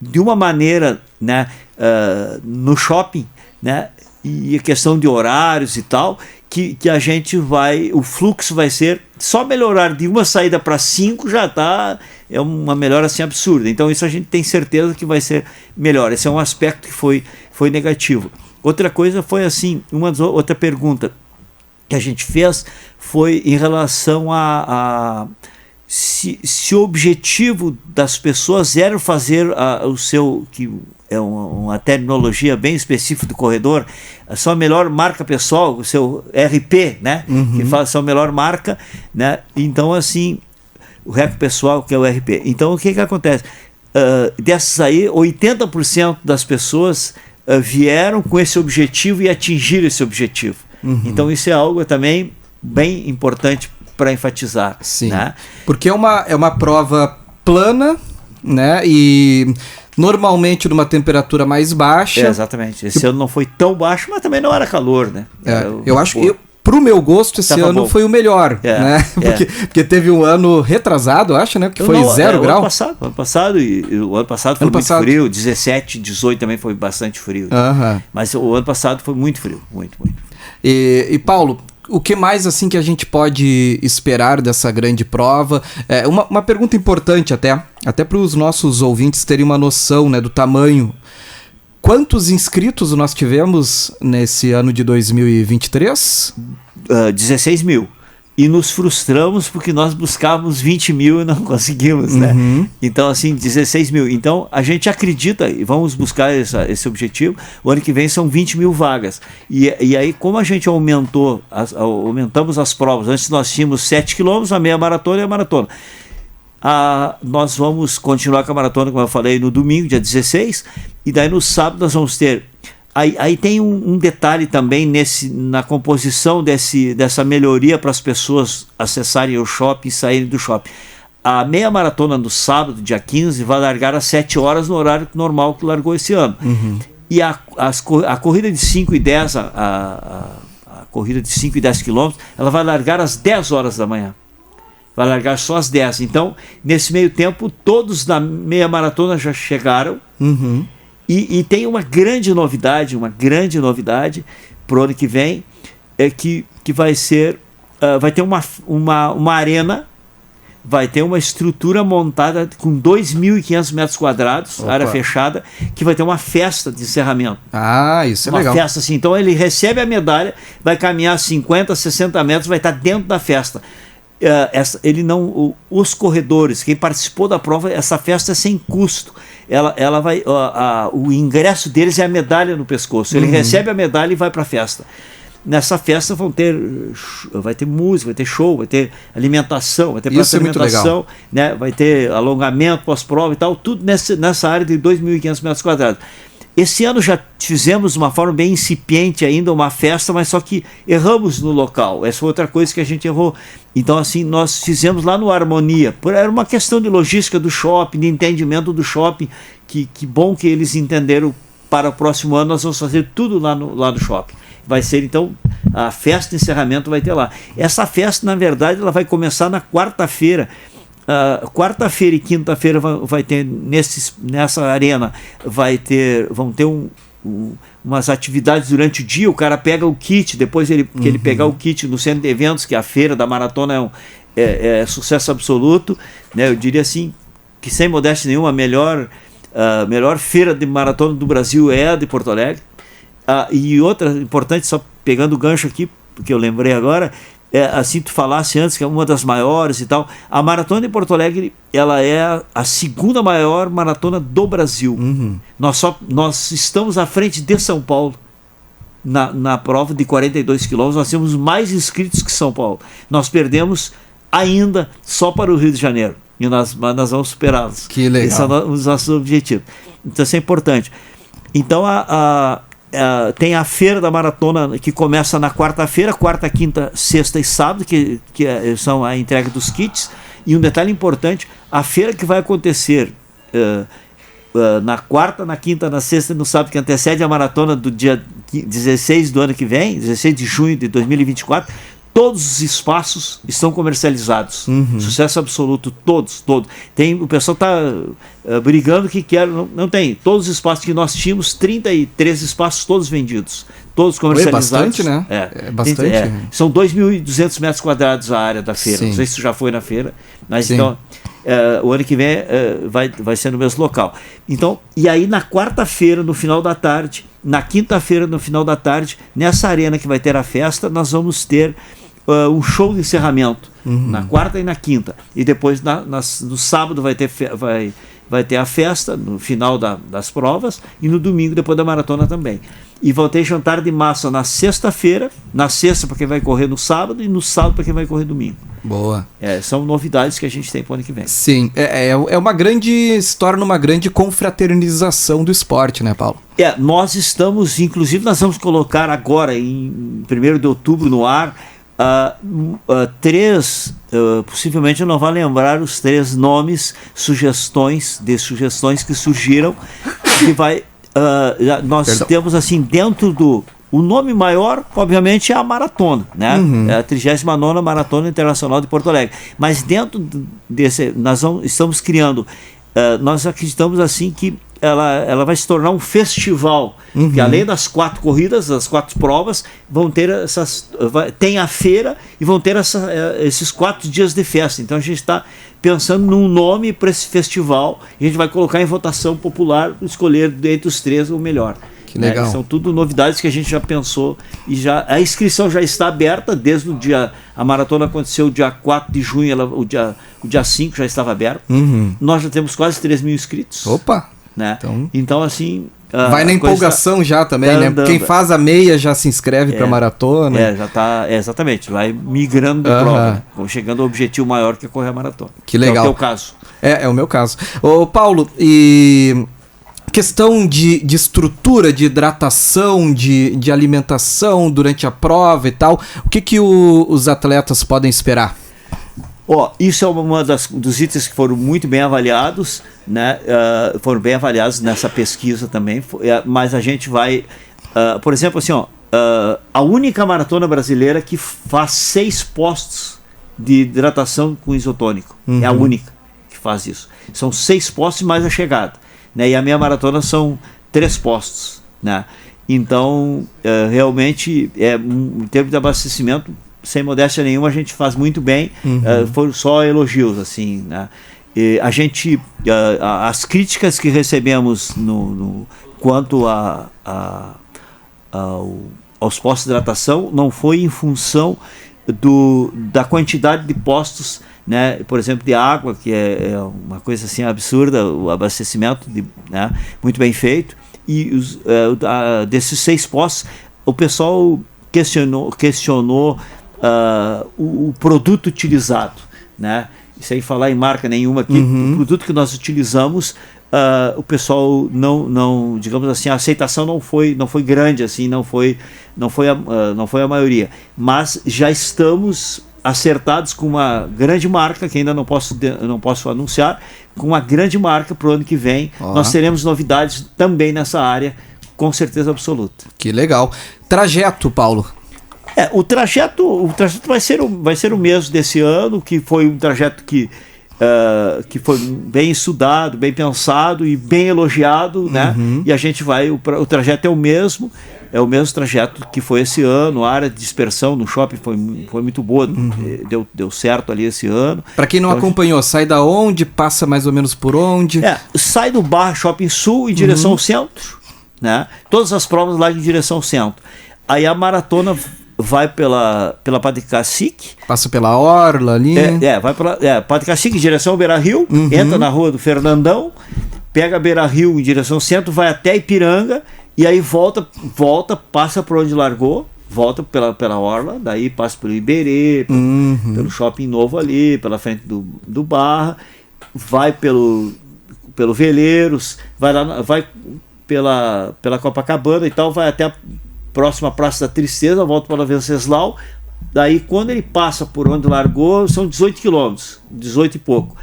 de uma maneira, né, no shopping, né, e a questão de horários e tal, que a gente o fluxo vai ser, só melhorar de uma saída para 5 já está, é uma melhora assim absurda. Então isso a gente tem certeza que vai ser melhor. Esse é um aspecto que foi negativo. Outra coisa foi assim, outra pergunta, que a gente fez foi em relação a se o objetivo das pessoas era fazer o seu, que é uma terminologia bem específica do corredor, a sua melhor marca pessoal, o seu RP, né? Que fala a sua melhor marca, né? Então, assim, o recorde pessoal, que é o RP. Então, o que acontece? Dessas aí, 80% das pessoas vieram com esse objetivo e atingiram esse objetivo. Então, isso é algo também bem importante para enfatizar. Sim, né? Porque é uma prova plana, né? E normalmente numa temperatura mais baixa. Exatamente. Esse ano não foi tão baixo, mas também não era calor, né? Eu acho que, pro meu gosto, esse ano bom. foi o melhor, né? Porque teve um ano retrasado, acho, né? Que foi 0 grau. Ano passado foi muito frio, 17, 18 também foi bastante frio. Mas o ano passado foi muito frio, muito. E Paulo, o que mais assim que a gente pode esperar dessa grande prova? Uma pergunta importante até para os nossos ouvintes terem uma noção, né, do tamanho. Quantos inscritos nós tivemos nesse ano de 2023? 16 mil. E nos frustramos porque nós buscávamos 20 mil e não conseguimos, né? Então, assim, 16 mil. Então, a gente acredita e vamos buscar esse objetivo. O ano que vem são 20 mil vagas. E aí, como a gente aumentamos as provas, antes nós tínhamos 7 quilômetros, a meia maratona e a maratona. Nós vamos continuar com a maratona, como eu falei, no domingo, dia 16, e daí no sábado nós vamos ter... Aí tem um detalhe também na composição dessa melhoria para as pessoas acessarem o shopping e saírem do shopping. A meia maratona no sábado, dia 15, vai largar às 7 horas no horário normal que largou esse ano. E a corrida de 5 e 10, a corrida de 5 e 10 quilômetros, ela vai largar às 10 horas da manhã. Vai largar só às 10. Então, nesse meio tempo, todos da meia maratona já chegaram. E tem uma grande novidade para o ano que vem, que vai ser, vai ter uma arena, vai ter uma estrutura montada com 2.500 metros quadrados, área fechada, que vai ter uma festa de encerramento. Isso é legal. Uma festa assim, então ele recebe a medalha, vai caminhar 50, 60 metros, vai estar dentro da festa. Os corredores, quem participou da prova, essa festa é sem custo. Ela vai, o ingresso deles é a medalha no pescoço. Ele recebe a medalha e vai para a festa. Nessa festa vai ter música, vai ter show, vai ter alimentação, vai ter praça de alimentação, né? Vai ter alongamento pós-prova e tal, tudo nessa área de 2.500 metros quadrados. Esse ano já fizemos de uma forma bem incipiente ainda uma festa, mas só que erramos no local. Essa foi outra coisa que a gente errou. Então, assim, nós fizemos lá no Harmonia. Era uma questão de logística do shopping, de entendimento do shopping. Que bom que eles entenderam. Para o próximo ano nós vamos fazer tudo lá no shopping. Vai ser, então, a festa de encerramento vai ter lá. Essa festa, na verdade, ela vai começar na quarta-feira. Quarta-feira e quinta-feira vai ter nessa arena vão ter umas atividades durante o dia. O cara pega o kit, depois ele pegar o kit no centro de eventos, que a feira da maratona é sucesso absoluto, né? Eu diria assim que, sem modéstia nenhuma, a melhor feira de maratona do Brasil é a de Porto Alegre. E outra importante, só pegando o gancho aqui, porque eu lembrei agora, assim tu falasse antes, que é uma das maiores e tal, a Maratona de Porto Alegre, ela é a segunda maior maratona do Brasil. Nós estamos à frente de São Paulo. Na prova de 42 quilômetros, nós temos mais inscritos que São Paulo. Nós perdemos ainda só para o Rio de Janeiro. E nós vamos superá-los. Que legal. Esse é os nossos objetivos. Então isso é importante. Então tem a feira da maratona que começa na quarta-feira, quarta, quinta, sexta e sábado, que são a entrega dos kits. E um detalhe importante, a feira que vai acontecer na quarta, na quinta, na sexta e no sábado, que antecede a maratona do dia 16 do ano que vem, 16 de junho de 2024, todos os espaços estão comercializados. Sucesso absoluto, todos. O pessoal brigando que quer, não tem. Todos os espaços que nós tínhamos, 33 espaços todos vendidos, todos comercializados. É bastante, né? É bastante. São 2.200 metros quadrados a área da feira. Sim. Não sei se tu já foi na feira, mas Sim. então o ano que vem vai ser no mesmo local. Então, e aí na quarta-feira, no final da tarde, na quinta-feira, no final da tarde, nessa arena que vai ter a festa, nós vamos ter um show de encerramento, na quarta e na quinta. E depois no sábado vai ter a festa no final das provas, e no domingo depois da maratona também. E vão ter jantar de massa na sexta-feira, na sexta para quem vai correr no sábado, e no sábado para quem vai correr domingo. Boa. São novidades que a gente tem para o ano que vem. Sim, se torna uma grande confraternização do esporte, né, Paulo? Nós vamos colocar agora, em 1º de outubro, no ar, possivelmente eu não vou lembrar os 3 nomes, sugestões que surgiram, que vai, nós temos assim, dentro o nome maior, obviamente, é a maratona, né? É a 39ª Maratona Internacional de Porto Alegre. Mas dentro desse, estamos criando, nós acreditamos assim que ela vai se tornar um festival, que além das 4 corridas, das 4 provas, vão ter tem a feira e vão ter esses 4 dias de festa. Então a gente está pensando num nome para esse festival, e a gente vai colocar em votação popular, escolher entre os 3 o melhor. Que legal. São tudo novidades que a gente já pensou, e a inscrição já está aberta desde o dia. A maratona aconteceu dia 4 de junho, o dia 5 já estava aberto. Nós já temos quase 3.000 inscritos. Opa! Né? Então assim, vai na empolgação já também, né? Quem faz a meia já se inscreve para maratona. Já tá, exatamente, vai migrando de prova, né? Chegando ao objetivo maior, que é correr a maratona. Que legal. É o teu caso. É o meu caso. Ô, Paulo, e questão de estrutura, de hidratação, de alimentação durante a prova e tal, o que os atletas podem esperar? Isso é dos itens que foram muito bem avaliados, né? Foram bem avaliados nessa pesquisa também, mas a gente vai, por exemplo, assim, a única maratona brasileira que faz 6 postos de hidratação com isotônico, é a única que faz isso. São 6 postos mais a chegada, né? E a minha maratona são 3 postos, né? Então, realmente, em termos de abastecimento, sem modéstia nenhuma, a gente faz muito bem. Foram só elogios, assim, né? E as críticas que recebemos quanto aos postos de hidratação não foi em função da quantidade de postos, né? Por exemplo, de água, que é uma coisa assim absurda, o abastecimento, né? Muito bem feito. E desses 6 postos, o pessoal questionou o produto utilizado, né? Sem falar em marca nenhuma aqui, o produto que nós utilizamos, o pessoal não, digamos assim, a aceitação não foi grande, assim, não foi a maioria, mas já estamos acertados com uma grande marca, que ainda não posso anunciar, com uma grande marca para o ano que vem. Nós teremos novidades também nessa área, com certeza absoluta. Que legal. Trajeto, Paulo. O trajeto vai ser o mesmo desse ano, que foi um trajeto que foi bem estudado, bem pensado e bem elogiado, né? E a gente o trajeto é o mesmo trajeto que foi esse ano. A área de dispersão no shopping foi muito boa, deu certo ali esse ano. Para quem não acompanhou, sai da onde, passa mais ou menos por onde? Sai do Barra Shopping Sul em direção ao centro, né? Todas as provas lá em direção ao centro. Aí a maratona vai pela Padre Cacique. Passa pela Orla ali. Vai pela Padre Cacique em direção ao Beira-Rio, entra na rua do Fernandão, pega Beira-Rio em direção ao centro, vai até Ipiranga, e aí volta, passa por onde largou, volta pela Orla, daí passa pelo Iberê, pelo Shopping Novo ali, pela frente do Barra, vai pelo Veleiros, vai pela Copacabana e tal, vai até a próxima Praça da Tristeza, volta para Venceslau. Daí, quando ele passa por onde largou, são 18 quilômetros, 18 e pouco.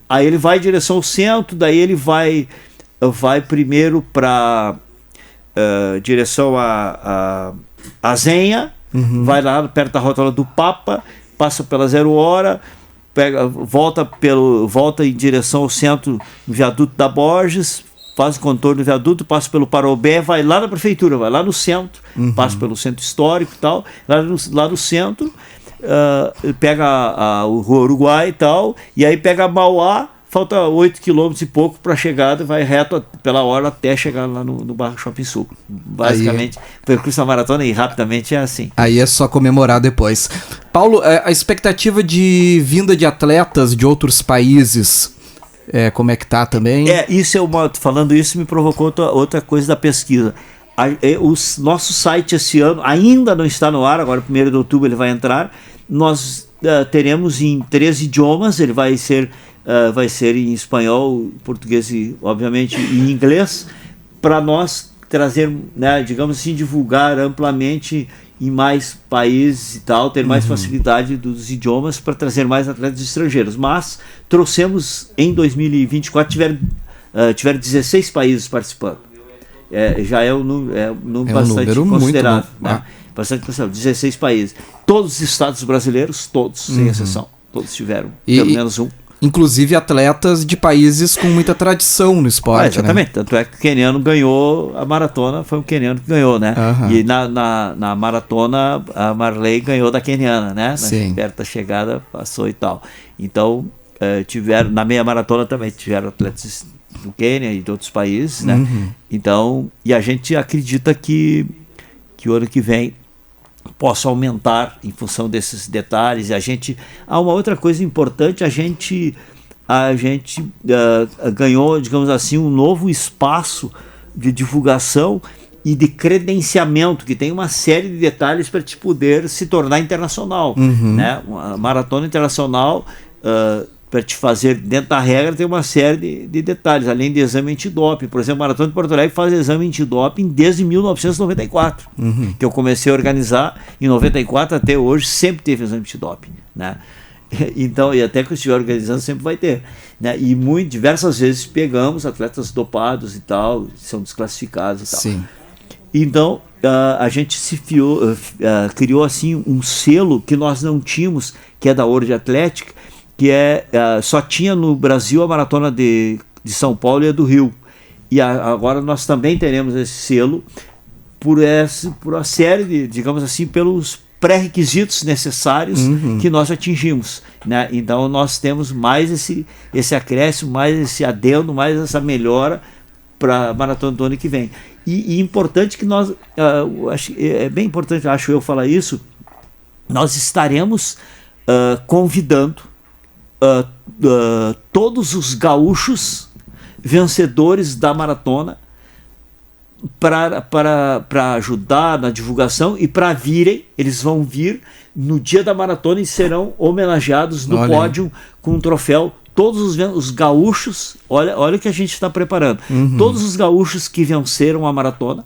Aí ele vai em direção ao centro, daí ele vai primeiro para direção a Zenha, vai lá perto da rótula do Papa, passa pela 0 Hora, volta em direção ao centro, no viaduto da Borges, faz o contorno do viaduto, passa pelo Parobé, vai lá na prefeitura, vai lá no centro, passa pelo centro histórico e tal, lá no centro, pega o Rua Uruguai e tal, e aí pega Mauá, falta 8 quilômetros e pouco para a chegada, vai reto pela hora até chegar lá no Barra Shopping Sul. Basicamente, o percurso da maratona e rapidamente é assim. Aí é só comemorar depois. Paulo, a expectativa de vinda de atletas de outros países, como é que tá também? Falando isso me provocou outra coisa da pesquisa. O nosso site esse ano ainda não está no ar, agora 1º de outubro ele vai entrar. Nós teremos em 3 idiomas, ele vai ser em espanhol, português e, obviamente, em inglês, para nós trazer, né, digamos assim, divulgar amplamente em mais países e tal, ter mais facilidade dos idiomas para trazer mais atletas estrangeiros. Mas trouxemos em 2024, tiveram 16 países participando. Já é um número bastante considerável. Bastante considerável, 16 países. Todos os estados brasileiros, todos, sem exceção, todos tiveram pelo menos um. Inclusive atletas de países com muita tradição no esporte. Exatamente, né? Tanto é que o queniano ganhou a maratona, foi um queniano que ganhou, né? E na maratona a Marley ganhou da queniana, né? Perto da chegada passou e tal. Então, na meia maratona também tiveram atletas do Quênia e de outros países, né? Então, e a gente acredita que o ano que vem possa aumentar em função desses detalhes. Há uma outra coisa importante, a gente ganhou, digamos assim, um novo espaço de divulgação e de credenciamento, que tem uma série de detalhes para te poder se tornar internacional, né? Uma maratona internacional, para te fazer dentro da regra, tem uma série de detalhes, além de exame antidoping. Por exemplo, a Maratona de Porto Alegre faz exame antidoping desde 1994, que eu comecei a organizar. Em 94 até hoje sempre teve exame antidoping, né? Então, e até que eu estiver organizando sempre vai ter, né? E diversas vezes pegamos atletas dopados e tal, são desclassificados e tal. Sim. Então, a gente criou assim um selo que nós não tínhamos, que é da World Athletics, que só tinha no Brasil a maratona de São Paulo e a do Rio. E agora nós também teremos esse selo por uma série de, digamos assim, pelos pré-requisitos necessários que nós atingimos, né? Então nós temos mais esse acréscimo, mais esse adendo, mais essa melhora para a maratona do ano que vem. E importante que nós, é bem importante, acho eu, falar isso, nós estaremos convidando todos os gaúchos vencedores da maratona para ajudar na divulgação e para eles vão vir no dia da maratona e serão homenageados no pódio com um troféu. Todos os gaúchos, olha o que a gente está preparando, todos os gaúchos que venceram a maratona,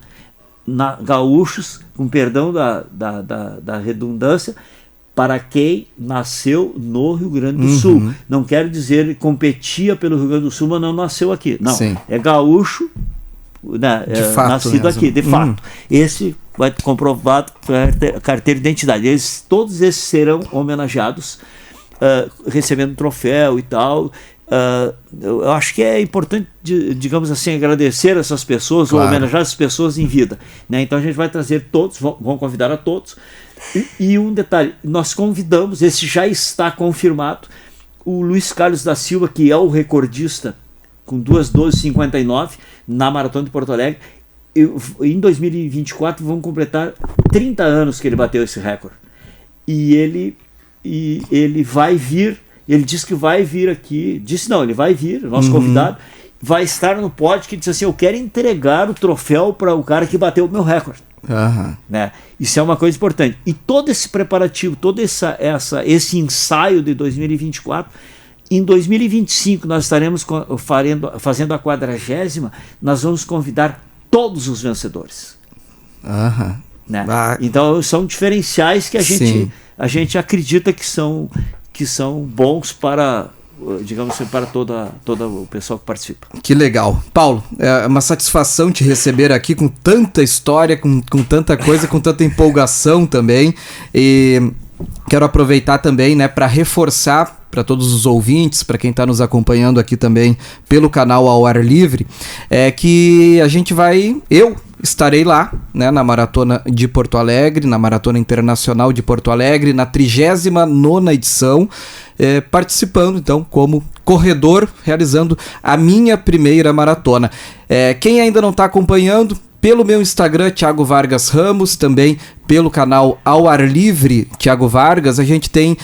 gaúchos, com perdão da redundância, para quem nasceu no Rio Grande do Sul. Não quero dizer que competia pelo Rio Grande do Sul, mas não nasceu aqui. Não, é gaúcho, né, nascido mesmo aqui, de fato. Esse vai ter comprovado carteira de identidade. Todos esses serão homenageados, recebendo troféu e tal. Eu acho que é importante, digamos assim, agradecer essas pessoas, ou homenagear essas pessoas em vida, né? Então a gente vai trazer todos, vão convidar a todos. E um detalhe, nós convidamos, esse já está confirmado, o Luiz Carlos da Silva, que é o recordista com 2:12:59 na Maratona de Porto Alegre. Em 2024 vão completar 30 anos que ele bateu esse recorde. E ele vai vir, ele disse que vai vir aqui, ele vai vir, nosso convidado, vai estar no pódio, que disse assim: eu quero entregar o troféu para o cara que bateu o meu recorde. Né? Isso é uma coisa importante. E todo esse preparativo, todo esse ensaio de 2024, em 2025 nós estaremos fazendo a 40ª, nós vamos convidar todos os vencedores. Né? Então são diferenciais que a gente acredita que são bons para, digamos assim, para todo o pessoal que participa. Que legal. Paulo, é uma satisfação te receber aqui com tanta história, com tanta coisa, com tanta empolgação também. E quero aproveitar também, né, para reforçar para todos os ouvintes, para quem está nos acompanhando aqui também pelo canal Ao Ar Livre, é que a gente eu estarei lá, né, na Maratona de Porto Alegre, na Maratona Internacional de Porto Alegre, na 39ª edição, participando, então, como corredor, realizando a minha primeira maratona. Quem ainda não está acompanhando, pelo meu Instagram, Thiago Vargas Ramos, também pelo canal Ao Ar Livre, Thiago Vargas, a gente tem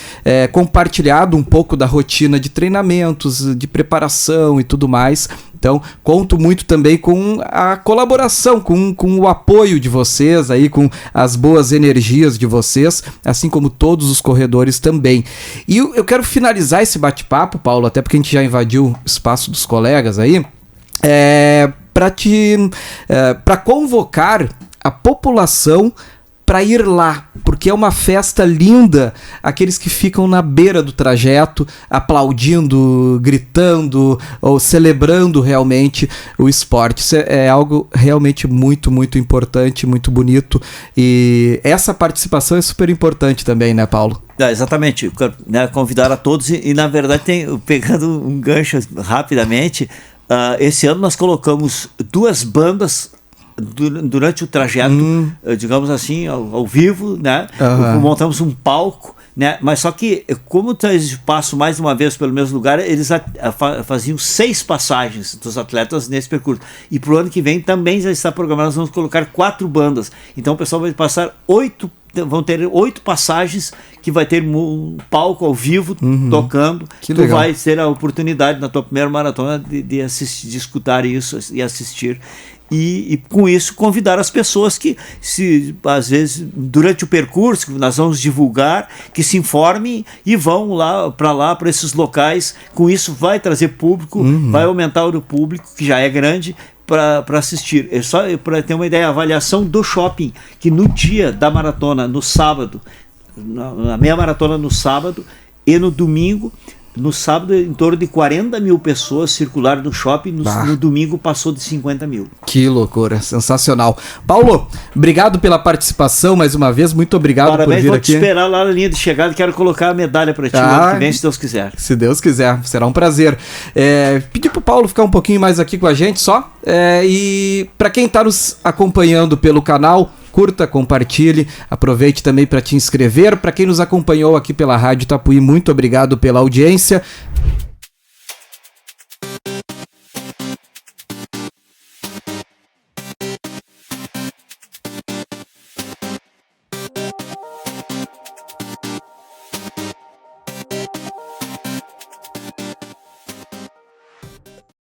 compartilhado um pouco da rotina de treinamentos, de preparação e tudo mais. Então, conto muito também com a colaboração, com o apoio de vocês, aí, com as boas energias de vocês, assim como todos os corredores também. E eu quero finalizar esse bate-papo, Paulo, até porque a gente já invadiu o espaço dos colegas aí, para convocar a população para ir lá, porque é uma festa linda, aqueles que ficam na beira do trajeto, aplaudindo, gritando ou celebrando realmente o esporte. Isso é algo realmente muito, muito importante, muito bonito, e essa participação é super importante também, né, Paulo? Exatamente, né, convidar a todos e na verdade, pegando um gancho rapidamente, esse ano nós colocamos 2 bandas durante o trajeto, digamos assim, ao vivo, né? Montamos um palco, né? Mas só que, como eles passam mais uma vez pelo mesmo lugar, eles faziam 6 passagens dos atletas nesse percurso. E pro ano que vem também já está programado, nós vamos colocar 4 bandas. Então o pessoal vai passar 8, vão ter 8 passagens, que vai ter um palco ao vivo tocando. Que tu legal. vai ter a oportunidade na tua primeira maratona de assistir, de escutar isso e assistir. E com isso convidar as pessoas que, às vezes, durante o percurso que nós vamos divulgar, que se informem e vão para esses locais. Com isso vai trazer público, vai aumentar o público, que já é grande, para assistir. Só para ter uma ideia, a avaliação do shopping, que no dia da maratona, no sábado, na meia maratona no sábado e no domingo, no sábado em torno de 40 mil pessoas circularam no shopping, no domingo passou de 50 mil. Que loucura, sensacional. Paulo, obrigado pela participação mais uma vez, muito obrigado. Parabéns, por vir vou aqui. Te esperar lá na linha de chegada e quero colocar a medalha para ti ano que vem, se Deus quiser. Se Deus quiser, será um prazer. Pedir pro Paulo ficar um pouquinho mais aqui com a gente só, e para quem está nos acompanhando pelo canal, curta, compartilhe, aproveite também para te inscrever. Para quem nos acompanhou aqui pela Rádio Itapuí, muito obrigado pela audiência.